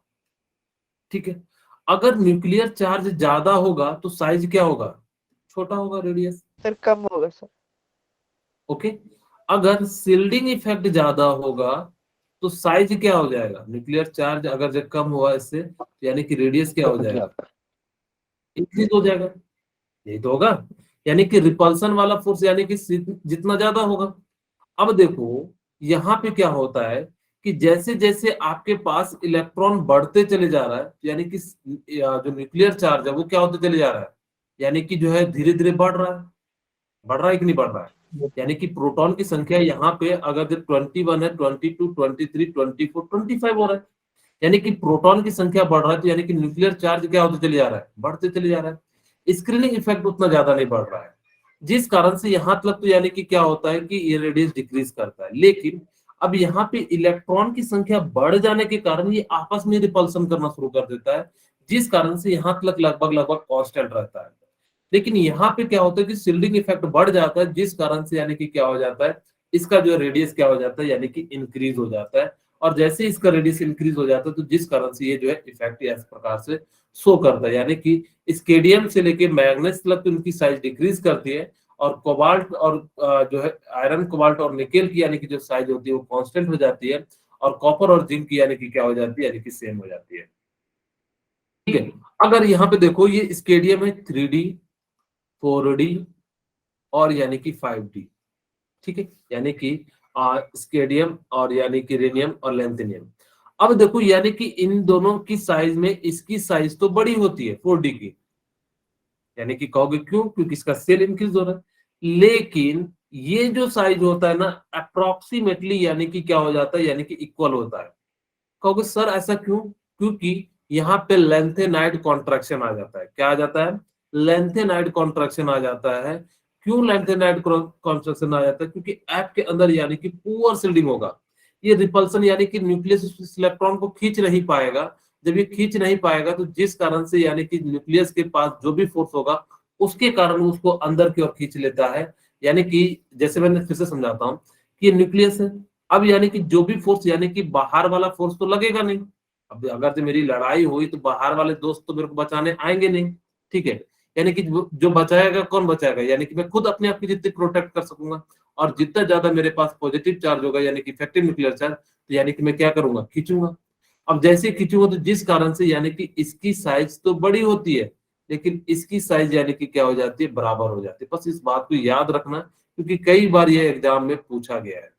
S1: ठीक है। अगर न्यूक्लियर चार्ज ज्यादा होगा तो साइज क्या होगा, छोटा होगा, रेडियस,
S4: सर कम होगा सर।
S1: ओके। अगर शिल्डिंग इफेक्ट ज्यादा होगा तो साइज क्या हो जाएगा, न्यूक्लियर चार्ज अगर जब कम हुआ इससे तो यानी कि रेडियस क्या हो जाएगा, इंक्रीज हो जाएगा, यही तो होगा, यानी कि रिपल्सन वाला फोर्स यानी कि जितना ज्यादा होगा। अब देखो यहाँ पे क्या होता है कि जैसे जैसे आपके पास इलेक्ट्रॉन बढ़ते चले जा रहा है, यानी कि जो न्यूक्लियर चार्ज है वो क्या होते चले जा रहा है, यानी कि जो है धीरे धीरे बढ़ रहा है, बढ़ रहा है कि नहीं बढ़ रहा है, यानी कि प्रोटॉन की संख्या यहाँ पे अगर जब 21 है, 22, 23, 24, 25 हो रहा है, यानी कि प्रोटॉन की संख्या बढ़ रहा है, तो यानी कि न्यूक्लियर चार्ज क्या होते चले जा रहा है, बढ़ते चले जा रहा है, स्क्रीनिंग इफेक्ट उतना ज्यादा नहीं बढ़ रहा है, जिस कारण से यहाँ तक तो यानी कि क्या होता है कि ये रेडियस डिक्रीज करता है। लेकिन अब यहाँ पे इलेक्ट्रॉन की संख्या बढ़ जाने के कारण ये आपस में रिपल्सन करना शुरू कर देता है, जिस कारण से यहाँ तक लगभग लगभग कांस्टेंट रहता है। लेकिन यहाँ पे क्या होता है कि शिल्डिंग इफेक्ट बढ़ जाता है, जिस कारण से यानी कि क्या हो जाता है, इसका जो रेडियस क्या हो जाता है, यानी कि इंक्रीज हो जाता है, और जैसे ही इसका रेडियस इंक्रीज हो जाता है तो जिस कारण से ये जो है इफेक्ट इस प्रकार से शो करता है, यानी कि स्केडियम से लेके मैग्नेस तक तो उनकी साइज डिक्रीज करती है, और कोबाल्ट और जो है आयरन, कोबाल्ट और निकेल की यानी कि जो साइज होती है वो कांस्टेंट हो जाती है, और कॉपर और जिंक की यानी कि क्या हो जाती है, यानी कि सेम हो जाती है, ठीक है। अगर यहाँ पे देखो ये स्केडियम है 3D, 4D और यानी कि 5D, ठीक है, यानी कि स्केडियम और यानी कि रेनियम और लैंथेनियम। अब देखो यानी कि इन दोनों की साइज में इसकी साइज तो बड़ी होती है 4D की, यानी कि कहोगे क्यों, क्योंकि इसका सेल इंक्रीज हो रहा है, लेकिन ये जो साइज होता है ना अप्रोक्सीमेटली यानी कि क्या हो जाता है, यानी कि इक्वल होता है। कहोगे सर ऐसा क्यों, क्योंकि यहाँ पे लेंथेनाइड कॉन्ट्रैक्शन आ जाता है, क्या आ जाता है, लेंथेनाइड कॉन्ट्रैक्शन आ जाता है। क्यों लेंथेनाइड कॉन्ट्रैक्शन आ जाता है, क्योंकि ऐप के अंदर यानी कि पुअर शिल्डिंग होगा, ये रिपल्सन यानी कि न्यूक्लियस इस इलेक्ट्रॉन को खींच नहीं पाएगा, जब ये खींच नहीं पाएगा तो जिस कारण से यानी कि न्यूक्लियस के पास जो भी फोर्स होगा उसके कारण उसको अंदर की ओर खींच लेता है, यानी कि जैसे मैंने फिर से समझाता हूँ कि ये न्यूक्लियस है, अब यानी कि जो भी फोर्स यानी कि बाहर वाला फोर्स तो लगेगा नहीं, अब अगर जो मेरी लड़ाई हुई तो बाहर वाले दोस्त तो मेरे को बचाने आएंगे नहीं, ठीक है, यानी कि जो बचाएगा कौन बचाएगा, यानी कि मैं खुद अपने आप की जितनी प्रोटेक्ट कर सकूंगा, और जितना ज्यादा मेरे पास पॉजिटिव चार्ज होगा यानी कि इफेक्टिव न्यूक्लियर चार्ज, तो यानी कि मैं क्या करूंगा, खींचूंगा। अब जैसे खींचूंगा तो जिस कारण से यानी कि इसकी साइज तो बड़ी होती है, लेकिन इसकी साइज यानी कि क्या हो जाती है, बराबर हो जाती है। बस इस बात को याद रखना, क्योंकि कई बार ये एग्जाम में पूछा गया है,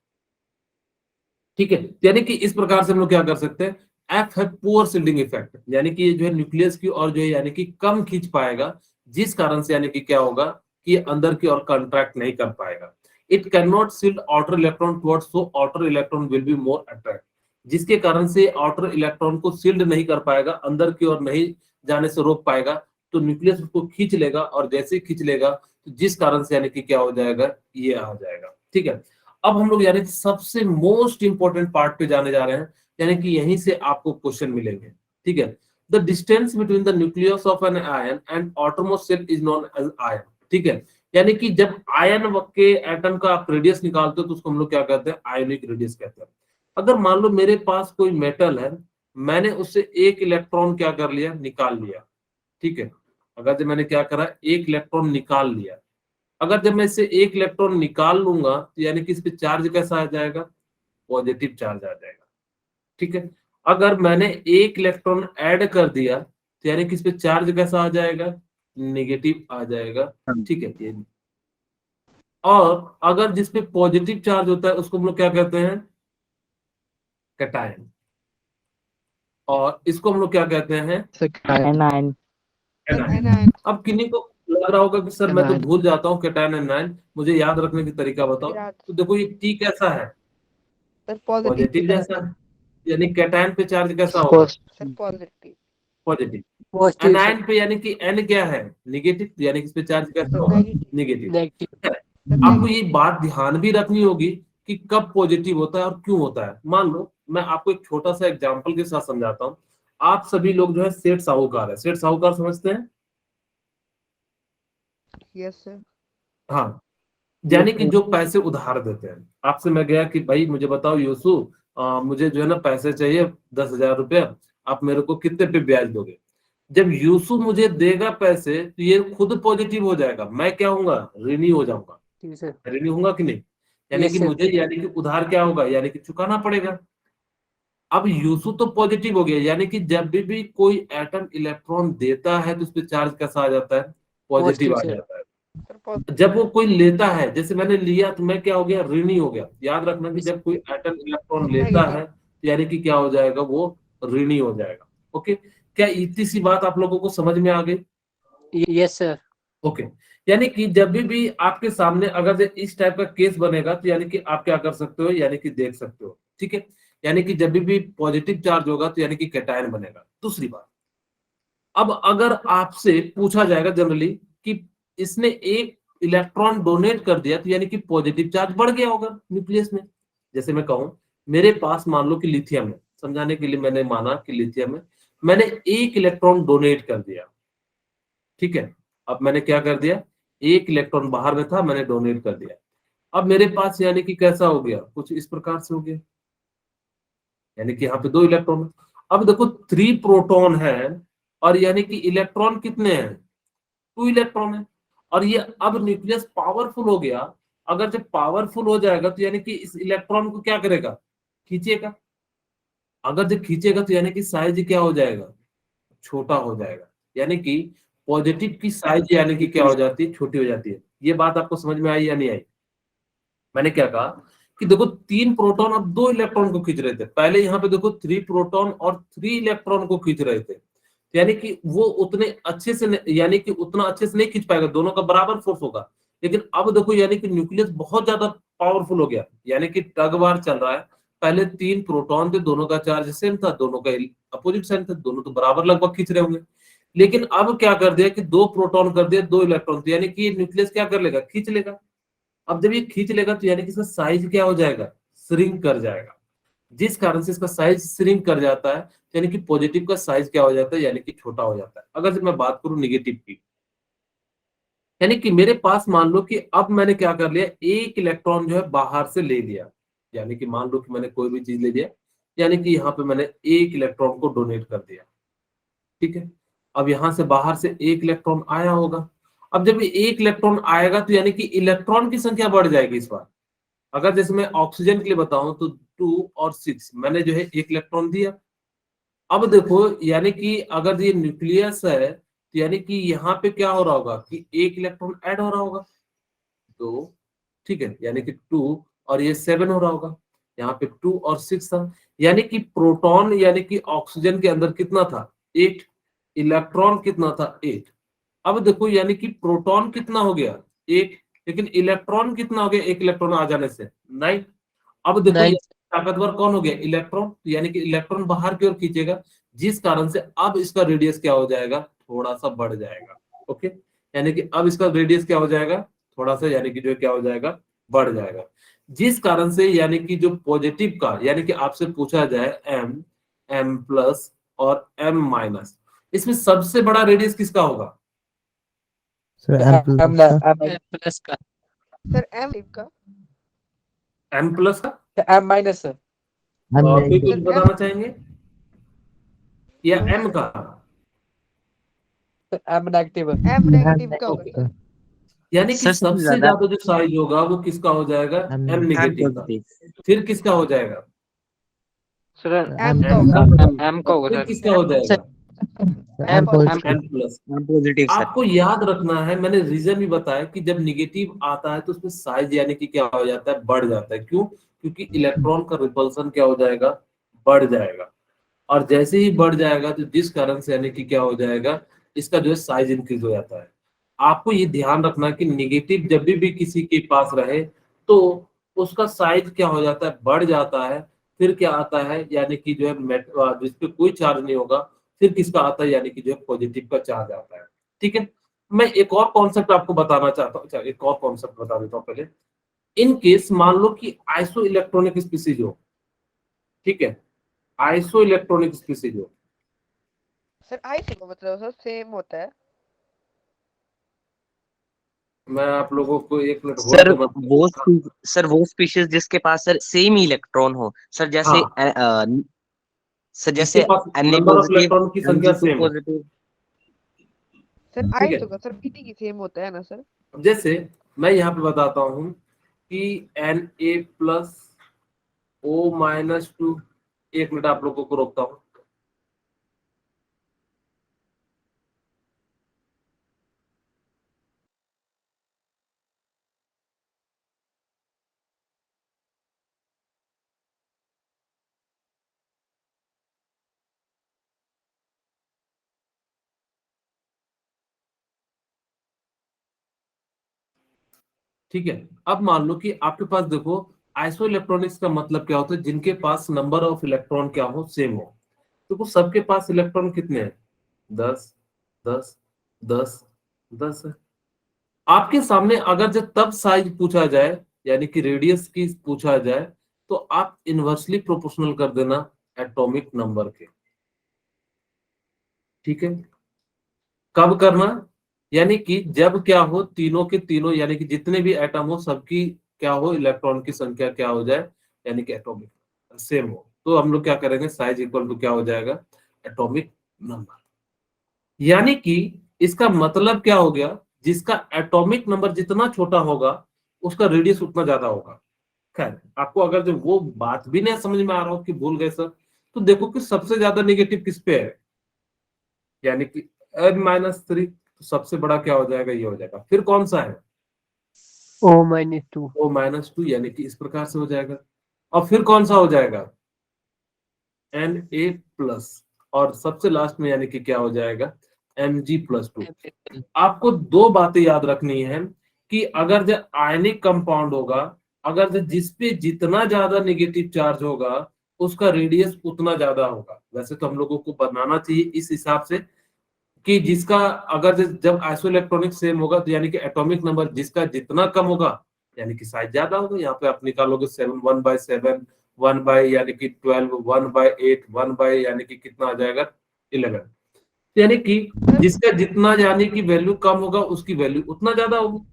S1: ठीक है। यानी कि इस प्रकार से हम लोग क्या कर सकते हैं, एफ है पुअर शिल्डिंग इफेक्ट, यानी कि ये जो है न्यूक्लियस की और जो है यानी कि कम खींच पाएगा, जिस कारण से यानी कि क्या होगा कि ये अंदर की ओर कंट्रैक्ट नहीं कर पाएगा। It can not shield outer electron towards, so outer electron will be more attract, जिसके कारण से आउटर इलेक्ट्रॉन को शिल्ड नहीं कर पाएगा, अंदर की ओर नहीं जाने से रोक पाएगा, तो न्यूक्लियस उसको खींच लेगा, और जैसे ही खींच लेगा तो जिस कारण से यानी कि क्या हो जाएगा, ये आ जाएगा, ठीक है। अब हम लोग यानी कि सबसे मोस्ट इंपॉर्टेंट पार्ट पे जाने जा रहे हैं, यानी कि यहीं से आपको क्वेश्चन मिलेंगे, ठीक है। The distance between the nucleus of an ion and outermost shell is known as ion, ठीक है, यानी कि जब आयन के एटम का आप रेडियस निकालते हो तो उसको हम लोग क्या कहते हैं, आयोनिक रेडियस कहते हैं। अगर मान लो मेरे पास कोई मेटल है, मैंने उससे एक इलेक्ट्रॉन क्या कर लिया, निकाल लिया, ठीक है, अगर जब मैंने क्या करा, एक इलेक्ट्रॉन निकाल लिया, अगर जब मैं इससे एक इलेक्ट्रॉन निकाल लूंगा तो यानी कि इस पे चार्ज कैसा आ जाएगा, पॉजिटिव चार्ज आ जाएगा, ठीक है। अगर मैंने एक इलेक्ट्रॉन ऐड कर दिया तो यानी कि इस पे चार्ज कैसा आ जाएगा, नेगेटिव आ जाएगा, ठीक है। ये और अगर जिसपे पॉजिटिव चार्ज होता है उसको हम लोग क्या कहते हैं, कैटायन, और इसको हम लोग क्या कहते हैं,
S5: Second.
S1: एनायन।
S4: Anion.
S1: अब किन्हीं को लग रहा होगा कि सर मैं तो भूल जाता हूँ कैटायन एनायन, मुझे याद रखने की तरीका बताओ।
S4: विराट
S1: तो देखो ये टी कैसा है,
S4: सर पॉजिटिव
S1: पॉजिटिव
S4: चार्ज
S1: जैसा है, यानी कैटायन पे चार्ज कैसा होगा,
S4: sir positive
S1: positive.
S5: Positive
S1: anion पे यानी कि एन क्या है, नेगेटिव, यानी कि इस पे चार्ज कैसा
S4: सर
S1: होगा,
S4: नेगेटिव
S1: नेगेटिव।
S5: नेगेटिव।
S1: ठीक है,
S4: सर
S1: आपको ये
S4: नेगेटिव
S1: बात ध्यान भी रखनी होगी कि कब पॉजिटिव होता है और क्यों होता है। मान लो मैं आपको एक छोटा सा एग्जांपल के साथ समझाता हूँ। आप सभी लोग जो है सेठ साहूकार है, सेठ साहूकार समझते हैं?
S4: यस सर
S1: हाँ, यानी कि जो पैसे उधार देते हैं। आपसे मैं गया कि भाई मुझे बताओ यूसु, मुझे जो है ना पैसे चाहिए 10,000 रुपया, आप मेरे को कितने पे ब्याज दोगे? जब यूसु मुझे देगा पैसे तो ये खुद पॉजिटिव हो जाएगा, मैं क्या होऊंगा, ऋणी हो जाऊंगा,
S5: सर।
S1: ऋणी होऊंगा कि नहीं? यानी कि
S5: यस सर।
S1: मुझे यानी कि उधार क्या होगा, यानी कि चुकाना पड़ेगा। अब यूसु तो पॉजिटिव हो गया, यानी कि जब भी कोई एटम इलेक्ट्रॉन देता है तो उस पर चार्ज कैसा आ जाता है, पॉजिटिव
S5: पॉजिटिव
S1: आ
S5: सर।
S1: जाता है।
S4: सर
S1: जब वो कोई लेता है, जैसे मैंने लिया तो मैं क्या हो गया, ऋणी हो गया। याद रखना कि जब कोई एटम इलेक्ट्रॉन लेता
S4: नेगेटिव
S1: है तो यानी कि क्या हो जाएगा, वो ऋणी हो जाएगा। ओके, क्या इतनी सी बात आप लोगों को समझ में आ गई?
S5: Yes sir.
S1: ओके, यानी कि जब भी आपके सामने अगर इस टाइप का केस बनेगा तो यानी कि आप क्या कर सकते हो, यानी कि देख सकते हो। ठीक है, यानी कि जब भी पॉजिटिव चार्ज होगा तो यानी कि कैटायन बनेगा। दूसरी बात, अब अगर आपसे पूछा जाएगा जनरली कि इसने एक इलेक्ट्रॉन डोनेट कर दिया तो यानी कि पॉजिटिव चार्ज बढ़ गया होगा न्यूक्लियस में। जैसे मैं कहूं मेरे पास मान लो कि लिथियम है, समझाने के लिए मैंने माना कि लिथियम है, मैंने एक इलेक्ट्रॉन डोनेट कर दिया। ठीक है, अब मैंने क्या कर दिया, एक इलेक्ट्रॉन बाहर में था, मैंने डोनेट कर दिया। अब मेरे पास यानी कि कैसा हो गया, कुछ इस प्रकार से हो गया, यानी कि यहाँ पे 2 इलेक्ट्रॉन है। अब देखो 3 प्रोटॉन है और यानी कि इलेक्ट्रॉन कितने हैं, 2 इलेक्ट्रॉन है। और ये अब न्यूक्लियस पावरफुल हो गया। अगर जब पावरफुल हो जाएगा तो यानी कि इस इलेक्ट्रॉन को क्या करेगा, खींचेगा। अगर जब खींचेगा तो यानी कि साइज क्या हो जाएगा, छोटा हो जाएगा। यानी कि पॉजिटिव की साइज यानी कि क्या हो जाती है, छोटी हो जाती है। ये बात आपको समझ में आई या नहीं आई? मैंने क्या कहा कि देखो 3 प्रोटॉन अब 2 इलेक्ट्रॉन को खींच रहे थे, पहले यहाँ पे देखो 3 प्रोटॉन और 3 इलेक्ट्रॉन को खींच रहे थे। यानी कि वो उतने अच्छे से यानी कि उतना अच्छे से नहीं खींच पाएगा, दोनों का बराबर फोर्स होगा। लेकिन अब देखो यानी कि न्यूक्लियस बहुत ज्यादा पावरफुल हो गया, यानी कि टग वार चल रहा है। पहले 3 प्रोटॉन थे, दोनों का चार्ज सेम था, दोनों का अपोजिट साइन था, दोनों तो बराबर लगभग खींच रहे होंगे। लेकिन अब क्या कर दिया कि 2 प्रोटॉन कर दिया 2 इलेक्ट्रॉन, तो यानी कि ये न्यूक्लियस क्या कर लेगा, खींच लेगा। अब जब ये खींच लेगा तो यानी कि इसका साइज क्या हो जाएगा, श्रिंक कर जाएगा। जिस कारण से इसका साइज श्रिंक कर जाता है, यानी कि पॉजिटिव का साइज क्या हो जाता है, यानी कि छोटा हो जाता है। अगर जब मैं बात करूं निगेटिव की, यानी कि मेरे पास मान लो कि अब मैंने क्या कर लिया, एक इलेक्ट्रॉन जो है बाहर से ले लिया। यानी कि मान लो कि मैंने कोई भी चीज ले लिया, यानी कि यहाँ पे मैंने एक इलेक्ट्रॉन को डोनेट कर दिया। ठीक है, अब यहां से बाहर से एक इलेक्ट्रॉन आया होगा। अब जब ये एक इलेक्ट्रॉन आएगा तो यानी कि इलेक्ट्रॉन की संख्या बढ़ जाएगी इस बार। अगर जैसे मैं ऑक्सीजन के लिए बताऊं तो 2 और 6 मैंने जो है एक इलेक्ट्रॉन दिया। अब देखो यानी कि अगर ये न्यूक्लियस है तो यानी कि यहाँ पे क्या हो रहा होगा कि एक इलेक्ट्रॉन ऐड हो रहा होगा, तो ठीक है, यानी कि 2 और ये 7 हो रहा होगा। यहाँ पे 2 और 6 था, यानी कि प्रोटॉन यानी कि ऑक्सीजन के अंदर कितना था, 8, इलेक्ट्रॉन कितना था, 8। अब देखो यानी कि प्रोटॉन कितना हो गया, 8, लेकिन इलेक्ट्रॉन कितना हो गया एक इलेक्ट्रॉन आ जाने से, 9। अब देखो ये
S5: नाइन।
S1: ताकतवर कौन हो गया, इलेक्ट्रॉन, तो यानी कि इलेक्ट्रॉन बाहर की ओर खींचेगा, जिस कारण से अब इसका रेडियस क्या हो जाएगा, थोड़ा सा बढ़ जाएगा। ओके, यानी कि अब इसका रेडियस क्या हो जाएगा, थोड़ा सा यानी कि जो क्या हो जाएगा, बढ़ जाएगा। जिस कारण से यानी कि जो पॉजिटिव का, यानी कि आपसे पूछा जाए एम, एम प्लस और एम माइनस, इसमें सबसे बड़ा रेडियस किसका होगा,
S2: सर एम प्लस का।
S5: प्लस का।
S4: सर एम का
S1: एम प्लस का।
S5: M minus sir.
S2: एम
S1: और कोई कुछ
S4: सर
S1: बताना चाहेंगे, या
S4: नो
S1: एम
S4: सर,
S1: का,
S5: एम नेगेटिव।
S4: एम नेगेटिव का होगा
S1: ओके,
S4: सर।
S1: यानी कि
S3: सर सबसे
S1: सबसे
S3: ज्यादा
S1: ज्यादा जो साइज होगा वो किसका हो जाएगा,
S2: एम
S1: एम
S3: एम
S1: नेगेटिव का।
S3: पॉजिटिव।
S1: फिर किसका हो जाएगा,
S6: सर
S4: एम का
S1: एम
S4: होगा
S1: का।
S4: सर।
S6: एम का होगा
S1: फिर
S6: सर।
S1: किसका हो जाएगा,
S2: M
S5: M
S2: positive.
S1: M plus.
S3: M positive sir.
S1: आपको याद रखना है, मैंने रीजन भी बताया कि जब निगेटिव आता है तो उसमें साइज यानी कि क्या हो जाता है, बढ़ जाता है। क्यों, क्योंकि इलेक्ट्रॉन का रिपल्सन क्या हो जाएगा, बढ़ जाएगा। और जैसे ही बढ़ जाएगा तो जिस कारण से यानी कि क्या हो जाएगा, इसका जो है साइज इंक्रीज हो जाता है। आपको ये ध्यान रखना कि नेगेटिव जब भी किसी के पास रहे तो उसका साइज क्या हो जाता है, बढ़ जाता है। फिर क्या आता है, यानी कि जो है जिसपे कोई चार्ज नहीं होगा, फिर किसका आता है, यानी कि जो है पॉजिटिव का चार्ज आता है। ठीक है, मैं एक और कॉन्सेप्ट आपको बताना चाहता हूँ। अच्छा, एक और कॉन्सेप्ट बता देता हूँ पहले। इन केस मान लो कि आइसो इलेक्ट्रॉनिक स्पीसीज हो, ठीक है, आइसो इलेक्ट्रॉनिक स्पीसीज हो।
S4: सर आइसो का मतलब सर सेम होता है।
S1: मैं आप लोगों को एक मिनट होल्ड
S3: सर
S1: करना पड़ेगा।
S3: सर वो स्पीशीज जिसके पास सर सेम इलेक्ट्रॉन हो, सर जैसे
S1: हाँ,
S3: सर
S1: जिसके
S3: जैसे
S1: पास
S3: Na
S1: number of
S3: positive
S1: electron की संख्या
S3: Mg2
S1: सेम हो।
S3: पॉजिटिव।
S4: सर
S1: ठीक है,
S4: आइसो का सर मीनिंग ही सेम होता है ना सर।
S1: जैसे मैं यहाँ पे बताता हूँ कि Na+O-2, एक मिनट आप लोगों को रोकता हूँ। ठीक है, अब मान लो कि आपके पास देखो, आइसो इलेक्ट्रॉनिक्स का मतलब क्या होता है, जिनके पास नंबर ऑफ इलेक्ट्रॉन क्या हो, सेम हो। तो सबके पास इलेक्ट्रॉन कितने हैं, 10 10 10 10 है। आपके सामने अगर जब तब साइज पूछा जाए, यानी कि रेडियस की पूछा जाए, तो आप इनवर्सली प्रोपोर्शनल कर देना एटॉमिक नंबर के। ठीक है, कब करना, यानी कि जब क्या हो, तीनों के तीनों यानी कि जितने भी एटम हो सबकी क्या हो, इलेक्ट्रॉन की संख्या क्या हो जाए, यानी कि एटॉमिक सेम हो, तो हम लोग क्या करेंगे, साइज इक्वल टू क्या हो जाएगा, एटॉमिक नंबर। यानी कि इसका मतलब क्या हो गया, जिसका एटॉमिक नंबर जितना छोटा होगा उसका रेडियस उतना ज्यादा होगा। खैर, आपको अगर जो वो बात भी नहीं समझ में आ रहा हो कि भूल गए सर, तो देखो कि सबसे ज्यादा नेगेटिव किस पे है, यानी कि N-3, तो सबसे बड़ा क्या हो जाएगा, ये हो जाएगा। फिर कौन सा है,
S5: O-2।
S1: O-2, यानी कि इस प्रकार से हो जाएगा। और फिर कौन सा हो जाएगा, Na+, और सबसे लास्ट में यानी कि क्या हो जाएगा, Mg+2। आपको दो बातें याद रखनी है कि अगर जो आयनिक कंपाउंड होगा, अगर जो जिसपे जितना ज्यादा नेगेटिव चार्ज होगा उसका रेडियस उतना ज्यादा होगा। वैसे तो हम लोगों को बनाना चाहिए इस हिसाब से कि जिसका अगर जब आइसो इलेक्ट्रॉनिक सेम होगा तो यानी कि एटॉमिक नंबर जिसका जितना कम होगा यानी कि साइज ज्यादा होगा। यहाँ पे आप निकालोगे 7 1/7 1 यानी कि 12 1/8 1 यानी कि कितना आ जाएगा, 11। यानी कि जिसका जितना यानी कि वैल्यू कम होगा उसकी वैल्यू उतना ज्यादा होगी।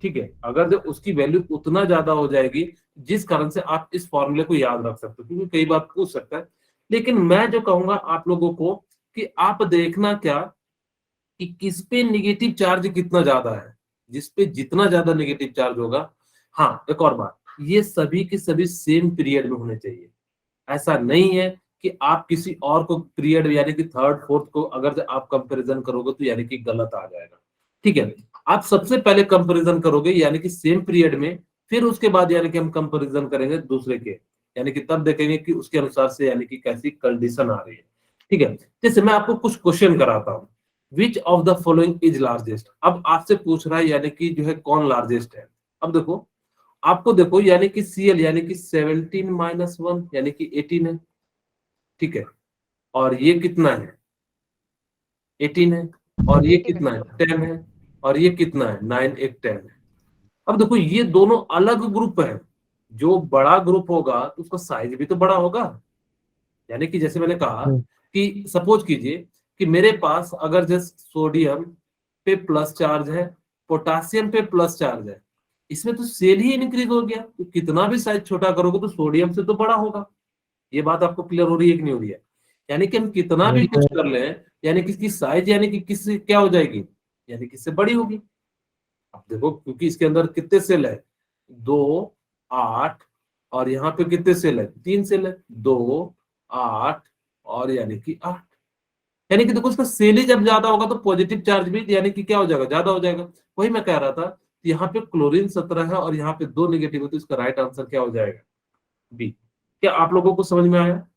S1: ठीक है, अगर जब उसकी वैल्यू उतना ज्यादा हो जाएगी, जिस कारण से आप इस फॉर्मूले को याद रख सकते हो, क्योंकि कई बार पूछ सकता है। लेकिन मैं जो कहूंगा आप लोगों को कि आप देखना क्या कि किस पे निगेटिव चार्ज कितना ज्यादा है, जिस पे जितना ज्यादा निगेटिव चार्ज होगा। हाँ, एक और बात, ये सभी के सभी सेम पीरियड में होने चाहिए। ऐसा नहीं है कि आप किसी और को पीरियड यानी कि थर्ड फोर्थ को अगर आप कंपैरिजन करोगे तो यानी कि गलत आ जाएगा। ठीक है, आप सबसे पहले कंपैरिजन करोगे यानी कि सेम पीरियड में, फिर उसके बाद यानी कि हम कंपैरिजन करेंगे दूसरे के, यानी कि तब देखेंगे कि उसके अनुसार से यानी कि कैसी कंडीशन आ रही है। ठीक है, जैसे मैं आपको कुछ क्वेश्चन कराता हूँ, which of the following is largest. अब आपसे पूछ रहा है यानी कि जो है कौन लार्जेस्ट है। अब देखो, आपको देखो यानी कि Cl यानी कि 17-1 यानी कि 18 है। ठीक है, और ये कितना है, 18 है। और ये
S4: 18 है
S1: कितना है,
S4: सर।
S1: 10 है। और ये कितना है, 9 1 10 है। अब देखो ये दोनों अलग ग्रुप है, जो बड़ा ग्रुप होगा तो उसका साइज भी तो बड़ा होगा। यानी कि जैसे मैंने कहा कि सपोज कीजिए कि मेरे पास अगर जैसे सोडियम पे प्लस चार्ज है, पोटासियम पे प्लस चार्ज है, इसमें तो सेल ही इंक्रीज हो गया, तो कितना भी साइज छोटा करोगे तो सोडियम से तो बड़ा होगा। ये बात आपको क्लियर हो रही है कि नहीं हो रही है। यानी कि हम कितना भी
S2: Yes,
S1: कुछ
S2: sir.
S1: कर लें, यानी कि इसकी साइज यानी कि किससे क्या हो जाएगी, यानी कि इससे बड़ी होगी। अब देखो, क्योंकि इसके अंदर कितने सेल है, 2 8, और यहाँ पे कितने सेल है, 3 सेल है, 2 8 और यानी कि 8। यानी कि देखो उसका सेल ही जब ज्यादा होगा तो पॉजिटिव चार्ज भी यानी कि क्या हो जाएगा, ज्यादा हो जाएगा। वही मैं कह रहा था, यहाँ पे क्लोरीन 17 है और यहाँ पे 2 नेगेटिव है, तो इसका राइट आंसर क्या हो जाएगा, बी। क्या आप लोगों को समझ में आया?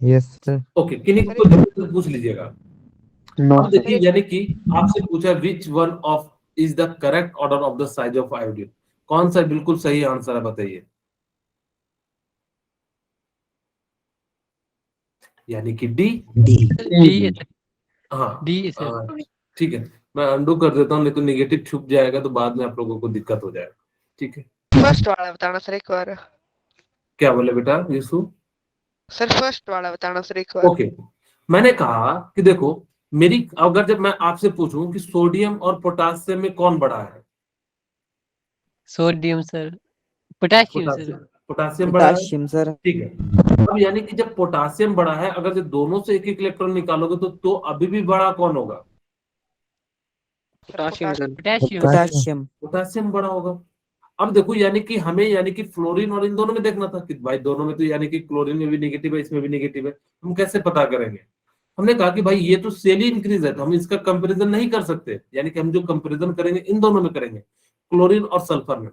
S2: Yes, sir.
S1: ओके, किन्हीं
S4: सर
S1: को
S4: इसका
S1: पूछ लीजिएगा।
S2: No,
S1: अब देखिए यानी कि आपसे पूछा which one of is the correct order of the size of iodine, कौन सा बिल्कुल सही आंसर है बताइए। यानी कि डी।
S5: डी है
S1: हाँ
S5: डी है सर।
S1: ठीक है, मैं अंडू कर देता हूँ, नहीं तो निगेटिव छुप जाएगा तो बाद में आप लोगों को दिक्कत हो जाएगा। ठीक है,
S4: फर्स्ट वाला बताना सर एक बार।
S1: क्या बोले बेटा यीशु?
S4: सर फर्स्ट वाला बताना सर एक बार।
S1: ओके, मैंने कहा कि देखो मेरी, अगर जब मैं आपसे पूछूं कि सोडियम और पोटासियम में कौन बड़ा है,
S5: sodium sir, potassium sir.
S1: Potassium, potassium बड़ा है।
S2: potassium sir.
S1: ठीक है, अब यानी कि जब पोटासियम बड़ा है, अगर जब दोनों से एक एक इलेक्ट्रॉन निकालोगे तो अभी भी बड़ा कौन होगा?
S6: Potassium sir.
S5: Potassium
S2: potassium
S1: potassium बड़ा होगा। अब देखो यानी कि हमें यानी कि फ्लोरीन और इन दोनों में देखना था कि भाई दोनों में तो यानी कि क्लोरीन में भी नेगेटिव है, इसमें भी नेगेटिव है, हम कैसे पता करेंगे? हमने कहा कि भाई ये तो सेल ही इंक्रीज है, तो हम इसका कंपैरिजन नहीं कर सकते, यानी कि हम जो कंपैरिजन करेंगे इन दोनों में करेंगे, क्लोरीन और सल्फर में।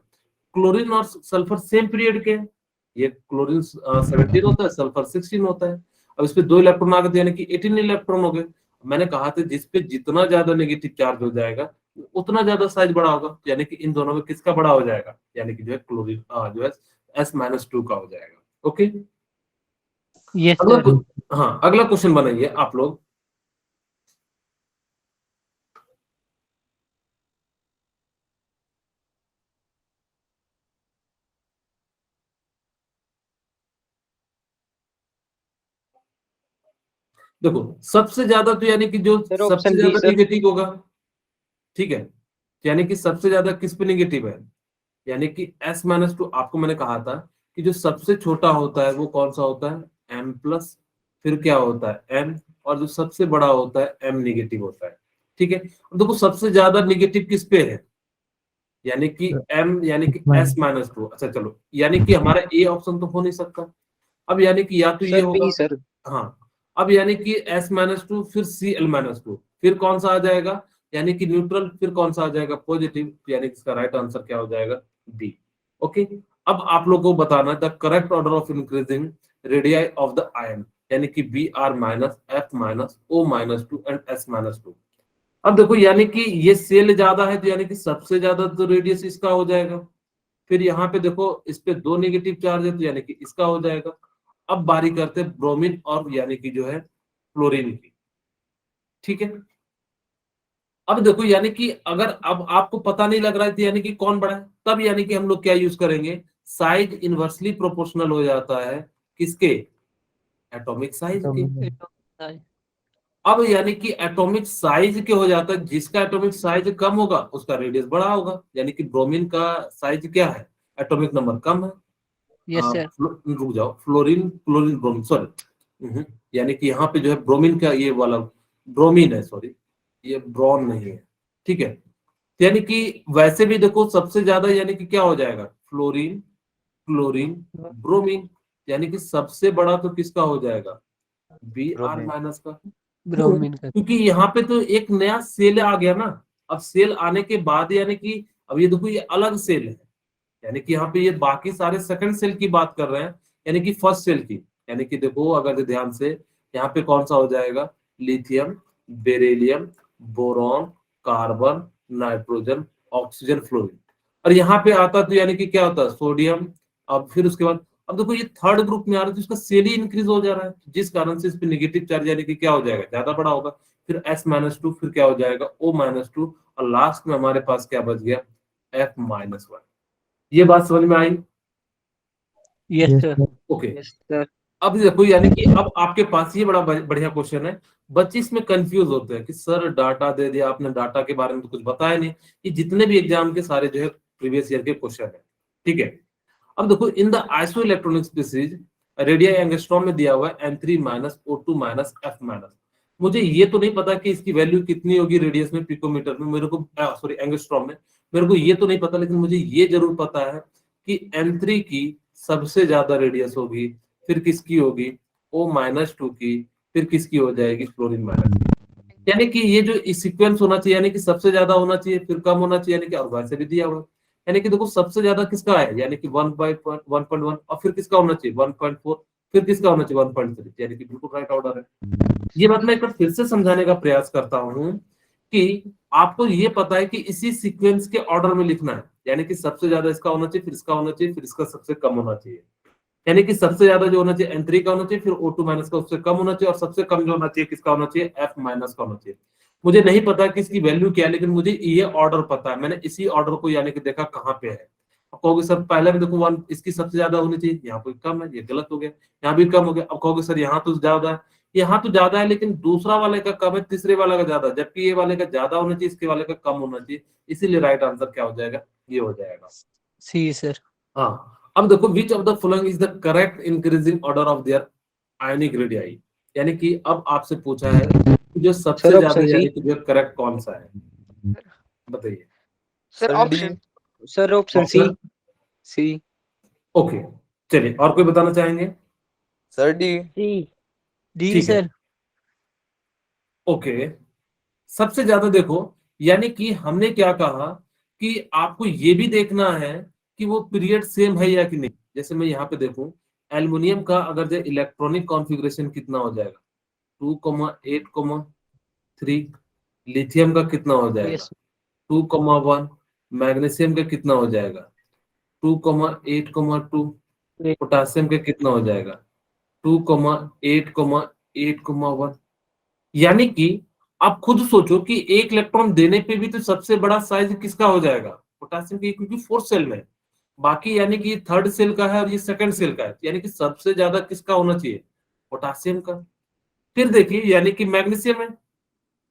S1: क्लोरीन और सल्फर सेम पीरियड के हैं, ये क्लोरीन 17 होता है, सल्फर 16 होता है। अब इस पे 2 इलेक्ट्रॉन आ गए तो यानी कि 18 इलेक्ट्रॉन हो गए। मैंने कहा था जिस पे जितना ज्यादा नेगेटिव चार्ज हो जाएगा उतना ज्यादा साइज बड़ा होगा, यानी कि इन दोनों में किसका बड़ा हो जाएगा? यानी कि जो है क्लोरीन जो है S-2 का हो जाएगा। ओके,
S5: यस
S1: अगला
S5: सर।
S1: हाँ अगला क्वेश्चन बनाइए आप लोग। देखो सबसे ज्यादा तो यानी कि जो
S6: सर
S1: सबसे
S6: ऑप्शन बी
S1: ज्यादा
S6: सर।
S1: निगेटिव होगा, ठीक है, यानी कि सबसे ज्यादा किस पे निगेटिव है? यानी कि S-2, आपको मैंने कहा था कि जो सबसे छोटा होता है वो कौन सा होता है? M+, फिर क्या होता है M, और जो सबसे बड़ा होता है M नेगेटिव होता है। ठीक है, अब देखो सबसे ज्यादा निगेटिव किस पे है? यानी कि M यानी कि S-2। अच्छा चलो, यानी कि हमारा ए ऑप्शन तो हो नहीं सकता। अब यानी कि या तो ये
S6: सर
S1: होगा,
S6: बी सर।
S1: हाँ, अब यानी कि S-2 फिर Cl-2, फिर कौन सा आ जाएगा? यानी कि न्यूट्रल, फिर कौन सा आ जाएगा? पॉजिटिव, यानी कि इसका राइट आंसर क्या हो जाएगा? डी। ओके, अब आप लोगों को बताना the correct order of increasing radii of the ion, यानी कि Br-, F-, O-2 and S-2। अब देखो यानी कि ये सेल ज्यादा है तो यानी कि सबसे ज्यादा तो रेडियस इसका हो जाएगा। फिर यहाँ पे देखो इस पे 2 नेगेटिव चार्ज है तो यानी कि इसका हो जाएगा। अब बारी करते हैं ब्रोमीन और यानी कि जो है क्लोरीन की। ठीक है, अब देखो यानी कि अगर अब आपको पता नहीं लग रहा है तो यानी कि कौन बड़ा है, तब यानी कि हम लोग क्या यूज करेंगे? साइज इनवर्सली प्रोपोर्शनल हो जाता है किसके? एटॉमिक साइज के। अब यानी कि एटॉमिक साइज के हो जाता है, जिसका एटॉमिक साइज कम होगा उसका रेडियस बड़ा होगा, यानी कि ब्रोमीन का साइज क्या है? एटॉमिक नंबर कम है।
S5: Yes sir.
S1: रुक जाओ, फ्लोरीन क्लोरीन ब्रोमीन सॉरी, यानी कि यहाँ पे जो है ब्रोमीन का ये वाला ब्रोमीन है, सॉरी ये ब्रोन नहीं है। ठीक है, तो यानी कि वैसे भी देखो सबसे ज्यादा यानी कि क्या हो जाएगा? फ्लोरीन क्लोरीन ब्रोमीन, यानी कि सबसे बड़ा तो किसका हो जाएगा? Br- का। क्यों?
S5: ब्रोमीन का।
S1: क्योंकि यहाँ पे तो एक नया सेल आ गया ना। अब सेल आने के बाद यानी कि अब ये देखो ये अलग सेल है, यानी कि यहाँ पे ये बाकी सारे सेकंड सेल की बात कर रहे हैं, यानी कि फर्स्ट सेल की। यानी कि देखो अगर ध्यान से यहाँ पे कौन सा हो जाएगा? Lithium, beryllium, boron, carbon, nitrogen, oxygen, fluorine. और यहाँ पे आता तो यानी कि क्या होता है? सोडियम। अब फिर उसके बाद अब देखो ये थर्ड ग्रुप में आ रहा है तो इसका सेल ही इंक्रीज हो जा रहा है, जिस कारण से इस पे नेगेटिव चार्ज यानी कि क्या हो जाएगा? ज्यादा बड़ा होगा। फिर S-2, फिर क्या हो जाएगा? O-2, और लास्ट में हमारे पास क्या बच गया? F-1। ये बात समझ में आई?
S5: Yes
S2: yes
S5: sir.
S2: sir।
S1: Okay,
S6: yes sir.
S1: अब देखो यानी कि अब आपके पास ये बड़ा बढ़िया क्वेश्चन है। बच्चे इसमें कंफ्यूज होते हैं कि सर डाटा दे दिया आपने, डाटा के बारे में तो कुछ बताया नहीं। ये जितने भी एग्जाम के सारे जो है प्रीवियस ईयर के क्वेश्चन है। ठीक है, अब देखो in the isoelectronic species radii angstrom में दिया हुआ है N3- O2- F-। मुझे ये तो नहीं पता कि इसकी वैल्यू कितनी होगी रेडियस में, पिकोमीटर में, मेरे को सॉरी एंगस्ट्रॉम में, मेरे को ये तो नहीं पता, लेकिन मुझे ये जरूर पता है कि N3 की सबसे ज्यादा रेडियस होगी, फिर किसकी होगी? O-2 की, फिर किसकी हो जाएगी? Fluorine minus. यानी कि ये जो सीक्वेंस होना चाहिए, यानी कि सबसे ज्यादा होना चाहिए फिर कम होना चाहिए, यानी कि और वैसे भी दिया हुआ है। यानी कि देखो सबसे ज्यादा किसका है? यानी कि 1/1.1, और फिर किसका होना चाहिए? 1.4, फिर किसका होना चाहिए 1.3, यानी कि बिल्कुल राइट ऑर्डर है। ये बात मैं एक बार फिर से समझाने का प्रयास करता हूं कि आपको ये पता है कि इसी सीक्वेंस के ऑर्डर में लिखना है, यानी कि सबसे ज्यादा इसका होना चाहिए, फिर इसका होना चाहिए, फिर इसका सबसे कम होना चाहिए, यानी कि सबसे ज्यादा जो होना चाहिए N3 का होना चाहिए, फिर O2 माइनस का उससे कम होना चाहिए, और सबसे कम जो होना चाहिए किसका होना चाहिए, F माइनस का होना चाहिए। मुझे नहीं पता कि इसकी वैल्यू क्या है, लेकिन मुझे ये ऑर्डर पता है, मैंने इसी ऑर्डर को यानी कि देखा कहाँ पे है। अब कहोगे सर पहले में देखो 1 इसकी सबसे ज्यादा होनी चाहिए, यहाँ पे कम है, ये गलत हो गया, यहाँ भी कम हो गया। अब कहोगे सर यहाँ तो ज्यादा है, यहाँ तो ज्यादा है, लेकिन दूसरा वाले का कम है, तीसरे वाले का ज्यादा है, जबकि ये वाले का ज्यादा होना चाहिए, इसके वाले का कम होना चाहिए, इसीलिए राइट आंसर क्या हो जाएगा, ये हो जाएगा।
S5: सी सर।
S1: हाँ, अब देखो which of the following is the correct increasing order of their ionic radii, यानी कि अब आपसे पूछा है कि जो सबसे
S3: सर,
S1: ज्यादा
S3: ऑप्शन सी।
S1: यानी कि जो करेक्ट कौन सा है, बताइए।
S4: Sir
S3: sir,
S4: option
S3: sir, option C.
S1: Option
S3: C.
S1: Okay, चलिए और कोई बताना चाहेंगे?
S7: Sir D.
S5: डी
S1: ठीक है,
S5: सर।
S1: ओके, सबसे ज्यादा देखो, यानी कि हमने क्या कहा कि आपको ये भी देखना है कि वो पीरियड सेम है या कि नहीं। जैसे मैं यहाँ पे देखूं, एल्युमिनियम का अगर जो इलेक्ट्रॉनिक कॉन्फ़िगरेशन कितना हो जाएगा 2,8,3, लिथियम का कितना हो जाएगा
S5: यस
S1: 2,1, मैग्नीशियम का कितना हो जाएगा 2,8,2, पोटासियम का कितना हो जाएगा 2,8,8,1। यानी कि आप खुद सोचो कि एक इलेक्ट्रॉन देने पे भी तो सबसे बड़ा साइज किसका हो जाएगा, पोटासियम की, क्योंकि फोर्थ सेल में है। बाकी यानी कि थर्ड सेल का है और ये सेकंड सेल का है, यानी कि सबसे ज्यादा किसका होना चाहिए, पोटासियम का। फिर देखिए यानी कि मैग्नीशियम है,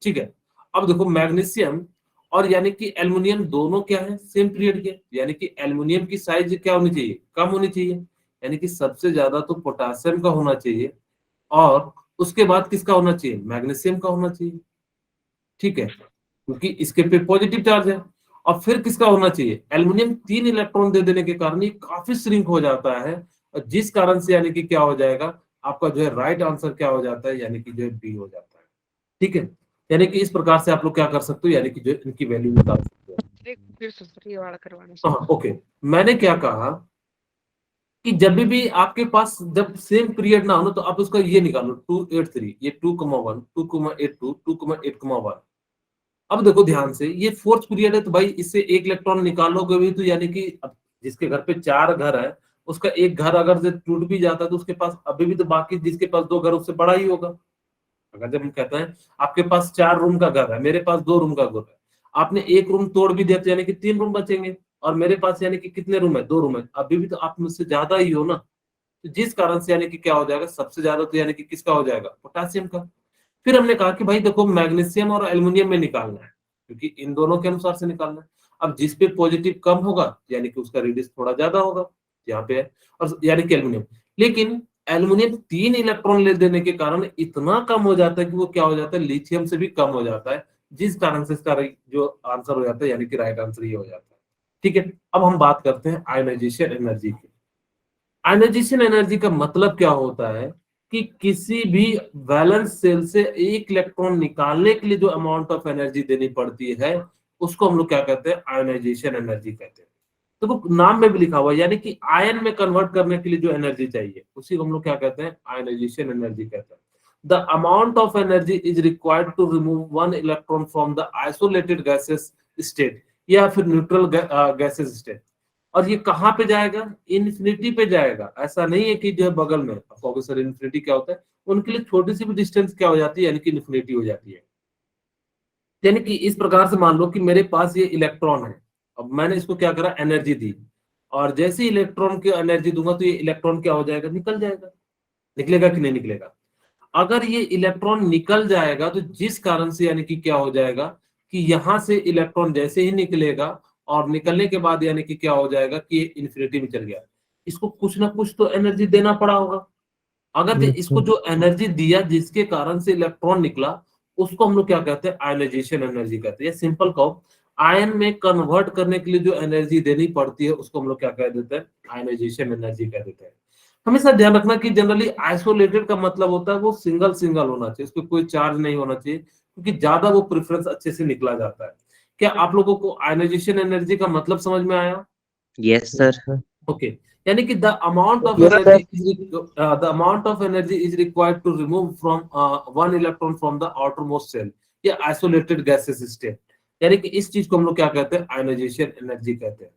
S1: ठीक है। अब देखो मैग्नीशियम और यानी कि एल्युमिनियम दोनों क्या है, सेम पीरियड के, यानी कि एल्युमिनियम की साइज क्या होनी चाहिए, कम होनी चाहिए, यानी कि सबसे ज्यादा तो पोटासियम का होना चाहिए, और उसके बाद किसका होना चाहिए, मैग्नीशियम का होना चाहिए, ठीक है, क्योंकि इसके पे पॉजिटिव चार्ज है। और फिर किसका होना चाहिए, एल्युमिनियम 3 इलेक्ट्रॉन दे देने के कारण ये काफी श्रिंक हो जाता है, और जिस कारण से यानी कि क्या हो जाएगा, आपका जो है राइट आंसर क्या हो जाता है, यानी कि जो है बी हो जाता है, ठीक है। यानी कि इस प्रकार से आप लोग क्या कर सकते हो, यानी कि जो इनकी वैल्यू निकाल सकते हो।
S4: फिर से सर ये वाला करवाना
S1: हाँ ओके, मैंने क्या कहा कि जब भी आपके पास जब सेम पीरियड ना हो ना, तो आप उसका ये निकालो 283, ये 2,1, 2,82, 2,8,1। अब देखो ध्यान से, ये फोर्थ पीरियड है, तो भाई इससे एक इलेक्ट्रॉन निकालोगे भी तो यानी कि अब जिसके घर पे 4 घर है, उसका एक घर अगर से टूट भी जाता है तो उसके पास अभी भी तो बाकी जिसके पास 2 घर उससे बड़ा ही होगा। अगर जब हम कहते हैं आपके पास 4 रूम का घर है, मेरे पास 2 रूम का घर है, आपने एक रूम तोड़ भी दिया तो यानी कि 3 रूम बचेंगे, और मेरे पास यानी कि कितने रूम है, 2 रूम है, अभी भी तो आप मुझसे ज्यादा ही हो ना। तो जिस कारण से यानी कि क्या हो जाएगा, सबसे ज्यादा तो यानी कि किसका हो जाएगा, पोटासियम का। फिर हमने कहा कि भाई देखो मैग्नीशियम और एल्युमिनियम में निकालना है, क्योंकि इन दोनों के अनुसार से निकालना है। अब जिस पे पॉजिटिव कम होगा यानी कि उसका रेडियस थोड़ा ज्यादा होगा, यहाँ पे है, और यानी कि एल्युमिनियम। लेकिन एल्युमिनियम 3 इलेक्ट्रॉन ले देने के कारण इतना कम हो जाता है कि वो क्या हो जाता है, लिथियम से भी कम हो जाता है, जिस कारण से इसका जो आंसर हो जाता है, यानी कि राइट आंसर ये हो जाता है, ठीक है। अब हम बात करते हैं आयोनाइजेशन एनर्जी की। आयोनाइजेशन एनर्जी का मतलब क्या होता है कि किसी भी वैलेंस सेल से एक इलेक्ट्रॉन निकालने के लिए जो अमाउंट ऑफ एनर्जी देनी पड़ती है, उसको हम लोग क्या कहते हैं, आयोनाइजेशन एनर्जी कहते हैं। तो वो नाम में भी लिखा हुआ है, यानी कि आयन में कन्वर्ट करने के लिए जो एनर्जी चाहिए उसी को हम लोग क्या कहते हैं, आयोनाइजेशन एनर्जी कहते हैं। The amount of energy is required to remove 1 electron from the isolated gases state या फिर न्यूट्रल गैसेस स्टेट। और ये कहाँ पे जाएगा, इन्फिनिटी पे जाएगा। ऐसा नहीं है कि जो है बगल में, आप सर इन्फिनिटी क्या होता है, उनके लिए छोटी सी भी डिस्टेंस क्या हो जाती है, यानी कि इन्फिनिटी हो जाती है। यानी कि इस प्रकार से मान लो कि मेरे पास ये इलेक्ट्रॉन है, अब मैंने इसको क्या करा, एनर्जी दी, और जैसे ही इलेक्ट्रॉन की एनर्जी दूंगा तो ये इलेक्ट्रॉन क्या हो जाएगा, निकल जाएगा। निकलेगा कि नहीं निकलेगा? अगर ये इलेक्ट्रॉन निकल जाएगा तो जिस कारण से यानी कि क्या हो जाएगा कि यहां से इलेक्ट्रॉन जैसे ही निकलेगा, और निकलने के बाद यानी कि क्या हो जाएगा कि ये इन्फिनिटी में चल गया, इसको कुछ ना कुछ तो एनर्जी देना पड़ा होगा। अगर
S2: Yes,
S1: इसको
S2: sir.
S1: जो एनर्जी दिया जिसके कारण से इलेक्ट्रॉन निकला, उसको हम लोग क्या कहते हैं, आयनाइजेशन एनर्जी कहते हैं। सिंपल कहो, आयन में कन्वर्ट करने के लिए जो एनर्जी देनी पड़ती है उसको हम लोग क्या कह देते हैं, आयनाइजेशन एनर्जी कह देते हैं। हमेशा ध्यान रखना कि जनरली आइसोलेटेड का मतलब होता है वो सिंगल सिंगल होना चाहिए, उसको कोई चार्ज नहीं होना चाहिए, क्योंकि ज्यादा वो प्रेफरेंस अच्छे से निकला जाता है। क्या आप लोगों को आयनाइजेशन एनर्जी का मतलब समझ में आया?
S3: Yes sir.
S1: ओके, यानी कि the amount of
S5: Yes,
S1: energy is required to remove from one electron from the outermost shell या आइसोलेटेड गैसेस स्टेट। यानी कि इस चीज को हम लोग क्या कहते हैं, आयनाइजेशन एनर्जी कहते हैं।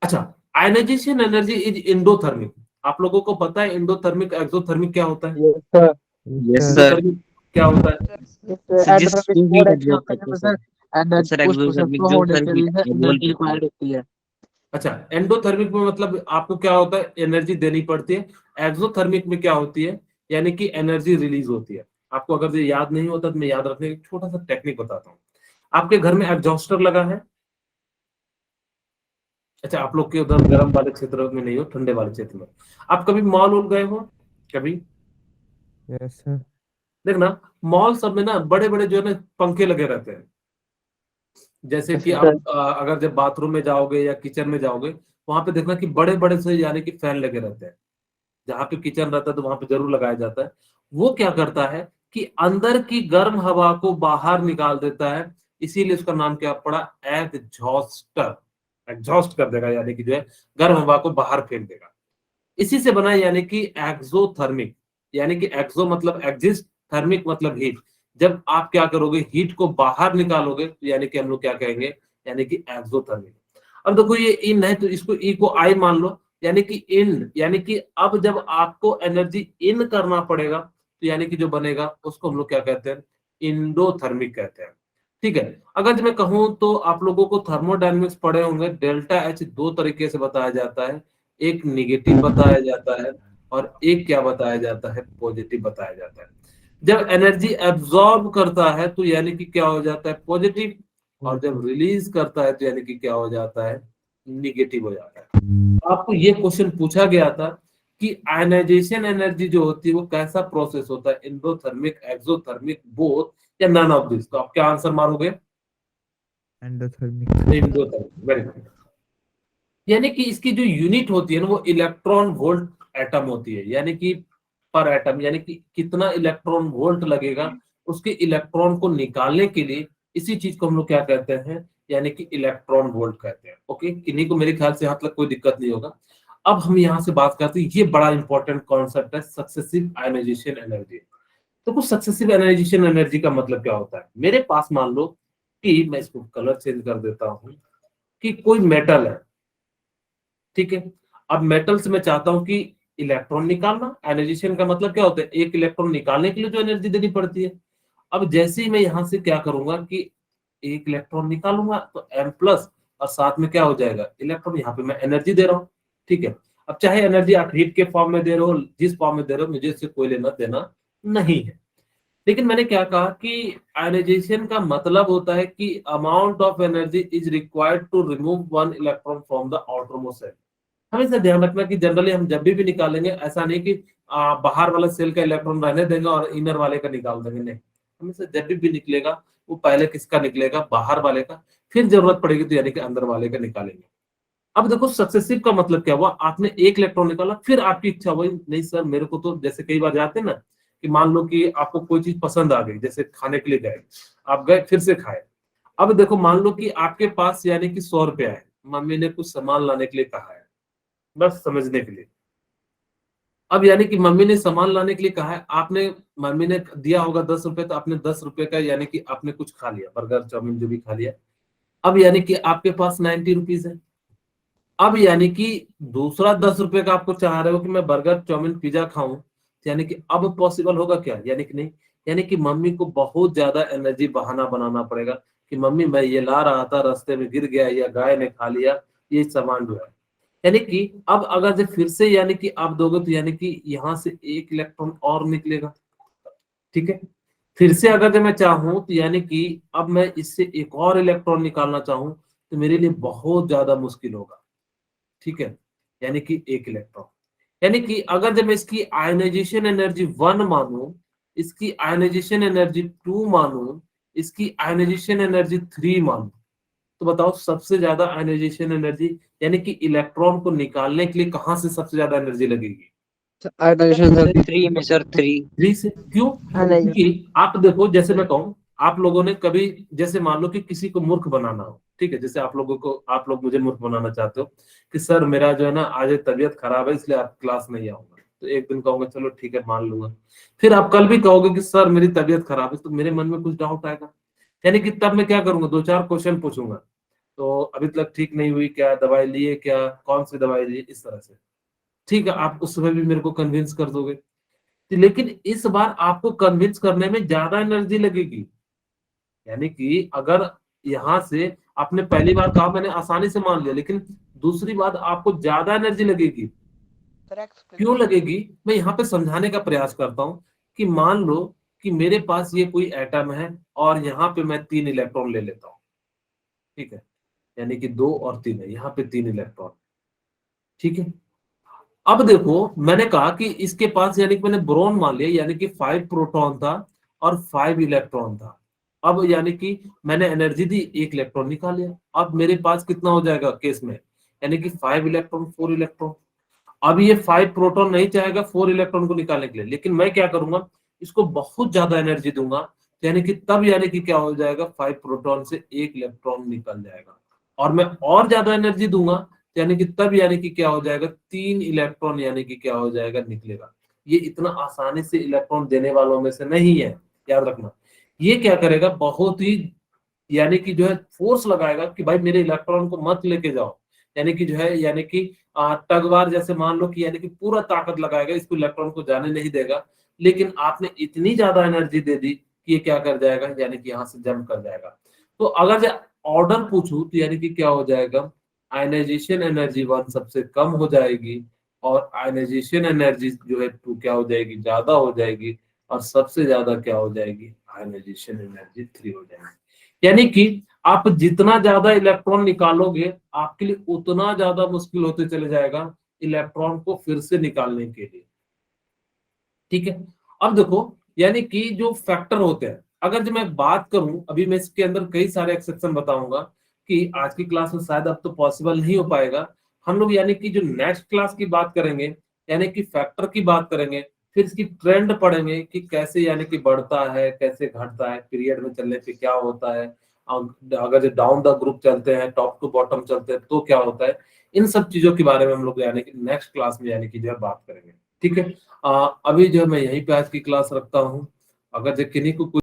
S1: अच्छा, आयनाइजेशन एनर्जी इज एंडोथर्मिक। आप लोगों को पता है एंडोथर्मिक एक्सोथर्मिक क्या होता है?
S5: yes, sir.
S3: Yes,
S2: sir.
S3: sir.
S1: Endothermic क्या होता है?
S5: Yes, sir.
S3: सर
S5: And
S3: जिस
S5: the
S3: चीज
S5: more
S3: का
S5: अच्छा
S3: absorb
S5: होता है
S3: करते हैं
S5: sir, and
S3: sir.
S5: that
S3: sir
S5: उस प्रोसेस
S3: एक्सोथर्मिक
S5: को
S3: जो
S5: होने
S3: सर
S5: के लिए
S3: हीट
S5: एनर्जी
S3: एब्जॉर्ब
S5: रिक्वायर्ड
S3: करते
S5: होती है।
S1: अच्छा, एंडोथर्मिक में मतलब आपको क्या होता है, एनर्जी देनी पड़ती है। एक्सोथर्मिक में क्या होती है, यानी कि एनर्जी रिलीज होती है। आपको अगर ये याद नहीं होता तो मैं याद रखने का छोटा सा टेक्निक बताता हूँ। आपके घर में एग्जॉस्टर लगा है? अच्छा, आप लोग के उधर गर्म वाले क्षेत्र में नहीं हो, ठंडे वाले क्षेत्र में। आप कभी मॉल वॉल गए हो कभी?
S2: Yes, sir.
S1: देखना, मॉल सब में ना बड़े बड़े जो है ना पंखे लगे रहते हैं। जैसे
S5: Yes,
S1: कि
S5: sir.
S1: आप अगर जब बाथरूम में जाओगे या किचन में जाओगे, वहां पे देखना कि बड़े बड़े से यानी कि फैन लगे रहते हैं। जहाँ पे किचन रहता है तो वहां पे जरूर लगाया जाता है। वो क्या करता है कि अंदर की गर्म हवा को बाहर निकाल देता है, इसीलिए उसका नाम क्या पड़ा, एग्जॉस्टर। एग्जॉस्ट कर देगा, यानी कि जो है गर्म हवा को बाहर फेंक देगा। इसी से बना है यानी कि एक्सोथर्मिक। यानी कि एक्सो मतलब एग्जिस्ट, थर्मिक मतलब हीट। जब आप क्या करोगे, हीट को बाहर निकालोगे तो यानी कि हम लोग क्या कहेंगे, यानी कि एक्सोथर्मिक। अब देखो ये इन है तो इसको ई को आई मान लो, यानी कि इन, यानी कि अब जब आपको एनर्जी इन करना पड़ेगा तो यानी कि जो बनेगा उसको हम लोग क्या कहते हैं, इंडोथर्मिक कहते हैं। ठीक है। अगर जो मैं कहूं तो आप लोगों को थर्मोडायनेमिक्स पढ़े होंगे, डेल्टा एच दो तरीके से बताया जाता है। एक निगेटिव बताया जाता है और एक क्या बताया जाता है, पॉजिटिव बताया जाता है। जब एनर्जी एब्जॉर्ब करता है तो यानी कि क्या हो जाता है, पॉजिटिव, और जब रिलीज करता है तो यानी कि क्या हो जाता है, निगेटिव हो जाता है। आपको ये क्वेश्चन पूछा गया था कि आयनाइजेशन एनर्जी जो होती है वो कैसा प्रोसेस होता है, एंडोथर्मिक, एक्सोथर्मिक, बोथ, या नन ऑफ दिस। तो आप क्या आंसर मारोगे?
S2: Endothermic.
S1: एंडोथर्मिक। Very good. यानी कि इसकी जो यूनिट होती है ना वो इलेक्ट्रॉन वोल्ट एटम होती है, यानी कि पर एटम, यानी कि कितना इलेक्ट्रॉन वोल्ट लगेगा उसके इलेक्ट्रॉन को निकालने के लिए। इसी चीज को हम लोग क्या कहते हैं, यानी कि इलेक्ट्रॉन वोल्ट कहते हैं। ओके, किन्हीं को मेरे ख्याल से यहाँ तक कोई दिक्कत नहीं होगा। अब हम यहाँ से बात करते हैं, ये बड़ा इंपॉर्टेंट कॉन्सेप्ट है, सक्सेसिव आयनाइजेशन एनर्जी। तो कुछ सक्सेसिव आयनाइजेशन एनर्जी का मतलब क्या होता है। मेरे पास मान लो कि मैं इसको कलर चेंज कर देता हूँ, कि कोई मेटल है, ठीक है। अब मेटल से मैं चाहता हूं कि इलेक्ट्रॉन निकालना, आयनाइजेशन का मतलब क्या होता है, एक इलेक्ट्रॉन निकालने के लिए जो एनर्जी देनी पड़ती है। अब जैसे ही मैं यहां से क्या करूंगा कि एक इलेक्ट्रॉन निकालूंगा तो एम प्लस, और साथ में क्या हो जाएगा, इलेक्ट्रॉन। यहाँ पे मैं एनर्जी दे रहा हूँ, ठीक है। अब चाहे एनर्जी आप हीट के फॉर्म में दे रहे हो, जिस फॉर्म में दे रहे हो, मुझे इससे कोई लेना देना नहीं है। लेकिन मैंने क्या कहा कि आयनाइजेशन का मतलब होता है कि amount of energy is required to remove one electron from the outermost shell. हमेशा ध्यान रखना कि जनरली हम जब भी निकालेंगे, ऐसा नहीं कि बाहर वाला सेल का इलेक्ट्रॉन रहने देंगे और इनर वाले का निकाल देंगे, नहीं। हमेशा जब भी निकलेगा वो पहले किसका निकलेगा, बाहर वाले का, फिर जरूरत पड़ेगी तो यानी कि अंदर वाले का निकालेंगे। अब देखो सक्सेसिव का मतलब क्या हुआ, आपने एक इलेक्ट्रॉन निकाला, फिर आपकी इच्छा हुई, नहीं सर मेरे को तो, जैसे कई बार जाते हैं ना कि मान लो कि आपको कोई चीज पसंद आ गई, जैसे खाने के लिए गए, आप गए फिर से खाए। अब देखो मान लो कि आपके पास यानी कि 100 रुपया है, मम्मी ने कुछ सामान लाने के लिए कहा है, बस समझने के लिए। अब यानी कि मम्मी ने सामान लाने के लिए कहा है, आपने, मम्मी ने दिया होगा 10 रुपए, तो आपने 10 रुपए का यानी कि आपने कुछ खा लिया, बर्गर चाउमीन जो भी खा लिया। अब यानी कि आपके पास 90 रुपीज है। अब यानी कि दूसरा 10 रुपए का आपको चाह रहे हो कि मैं बर्गर चाउमीन पिज्जा खाऊं, तो यानी कि अब पॉसिबल होगा क्या, यानी कि नहीं। यानी कि मम्मी को बहुत ज्यादा एनर्जी बहाना बनाना पड़ेगा कि मम्मी मैं ये ला रहा था, रास्ते में गिर गया या गाय ने खा लिया, ये सामान जो है। यानी कि अब अगर जब फिर से यानी कि आप दोगे तो यानी कि यहाँ से एक इलेक्ट्रॉन और निकलेगा, ठीक है। फिर से अगर जब मैं चाहूं तो यानी कि अब मैं इससे एक और इलेक्ट्रॉन निकालना चाहूं तो मेरे लिए बहुत ज्यादा मुश्किल होगा, ठीक है। यानी कि एक इलेक्ट्रॉन, यानी कि अगर जब मैं इसकी आयनाइजेशन एनर्जी 1 मानूं, इसकी आयनाइजेशन एनर्जी 2 मानूं, इसकी आयनाइजेशन एनर्जी 3 मानूं, तो बताओ सबसे ज्यादा आयनाइजेशन एनर्जी, यानी कि इलेक्ट्रॉन को निकालने के लिए कहां से सबसे ज्यादा एनर्जी लगेगी?
S5: आयनाइजेशन सर
S3: 3 में सर 3।
S1: 3 से। क्यों? क्योंकि आप देखो, जैसे मैं कहूं, आप लोगों ने कभी, जैसे मान लो कि किसी को मूर्ख बनाना हो, ठीक है, जैसे आप लोग मुझे मूर्ख बनाना चाहते हो कि सर मेरा जो है ना आज तबीयत खराब है इसलिए आप क्लास नहीं आऊंगा, तो एक दिन कहूंगा चलो ठीक है मान लूंगा, फिर आप कल भी कहोगे कि सर मेरी तबीयत खराब है, तो मेरे मन में कुछ डाउट आएगा, यानी कि तब मैं क्या करूंगा, 2-4 क्वेश्चन पूछूंगा, तो अभी तक ठीक नहीं हुई क्या, दवाई लिए क्या, कौन सी दवाई ली, इस तरह से। ठीक है, आप उस समय भी मेरे को कन्विंस कर दोगे, लेकिन इस बार आपको कन्विंस करने में ज्यादा एनर्जी लगेगी, यानी कि अगर यहाँ से आपने पहली बार कहा मैंने आसानी से मान लिया, लेकिन दूसरी बात आपको ज्यादा एनर्जी लगेगी।
S4: Sir explain.
S1: क्यों लगेगी, मैं यहाँ पे समझाने का प्रयास करता हूँ कि मान लो कि मेरे पास ये कोई एटम है और यहाँ पे मैं 3 इलेक्ट्रॉन ले लेता हूँ, ठीक है, यानी कि 2 और 3 है, यहाँ पे 3 इलेक्ट्रॉन, ठीक है। अब देखो मैंने कहा कि इसके पास यानी कि मैंने बोरॉन मान लिया, यानी कि 5 प्रोटॉन था और 5 इलेक्ट्रॉन था। अब यानी कि मैंने एनर्जी दी, 1 इलेक्ट्रॉन निकाल लिया, अब मेरे पास कितना हो जाएगा केस में, यानी कि 5 इलेक्ट्रॉन 4 इलेक्ट्रॉन। अब ये 5 प्रोटॉन नहीं चाहेगा 4 इलेक्ट्रॉन को निकालने के लिए, लेकिन मैं क्या करूंगा, इसको बहुत ज्यादा एनर्जी दूंगा, तो यानी कि तब यानी कि क्या हो जाएगा, 5 प्रोटॉन से 1 इलेक्ट्रॉन निकल जाएगा, और मैं और ज्यादा एनर्जी दूंगा यानी कि तब यानी कि क्या हो जाएगा, 3 इलेक्ट्रॉन यानी कि क्या हो जाएगा, निकलेगा। ये इतना आसानी से इलेक्ट्रॉन देने वालों में से नहीं है, याद रखना। ये क्या करेगा, बहुत ही यानी कि जो है फोर्स लगाएगा कि भाई मेरे इलेक्ट्रॉन को मत लेके जाओ, यानी कि जो है यानी कि टगवार जैसे मान लो कि यानी कि पूरा ताकत लगाएगा, इसको इलेक्ट्रॉन को जाने नहीं देगा, लेकिन आपने इतनी ज्यादा एनर्जी दे दी कि ये क्या कर जाएगा, यानी कि यहाँ से जंप कर जाएगा। तो अगर ऑर्डर पूछूं तो यानी कि क्या हो जाएगा, आयनाइजेशन एनर्जी 1 सबसे कम हो जाएगी, और आयनाइजेशन एनर्जी जो है 2 क्या हो जाएगी, ज्यादा हो जाएगी, और सबसे ज्यादा क्या हो जाएगी, आयनाइजेशन एनर्जी 3 हो जाएगी। यानी कि आप जितना ज्यादा इलेक्ट्रॉन निकालोगे आपके लिए उतना ज्यादा मुश्किल होते चले जाएगा इलेक्ट्रॉन को फिर से निकालने के लिए, ठीक है। अब देखो यानी कि जो फैक्टर होते हैं, अगर जो मैं बात करूं, अभी मैं इसके अंदर कई सारे एक्सेप्शन बताऊंगा कि आज की क्लास में शायद अब तो पॉसिबल नहीं हो पाएगा, हम लोग यानी कि जो नेक्स्ट क्लास की बात करेंगे, यानी कि फैक्टर की बात करेंगे, फिर इसकी ट्रेंड पढ़ेंगे कि कैसे यानी कि बढ़ता है कैसे घटता है, पीरियड में चलने पे क्या होता है, अगर जो डाउन द ग्रुप चलते हैं, टॉप टू बॉटम चलते हैं तो क्या होता है, इन सब चीजों के बारे में हम लोग यानी कि नेक्स्ट क्लास में यानी कि जो है बात करेंगे, ठीक है। अभी जो है मैं यहीं पे आज की क्लास रखता हूँ, अगर जो किन्हीं को कुछ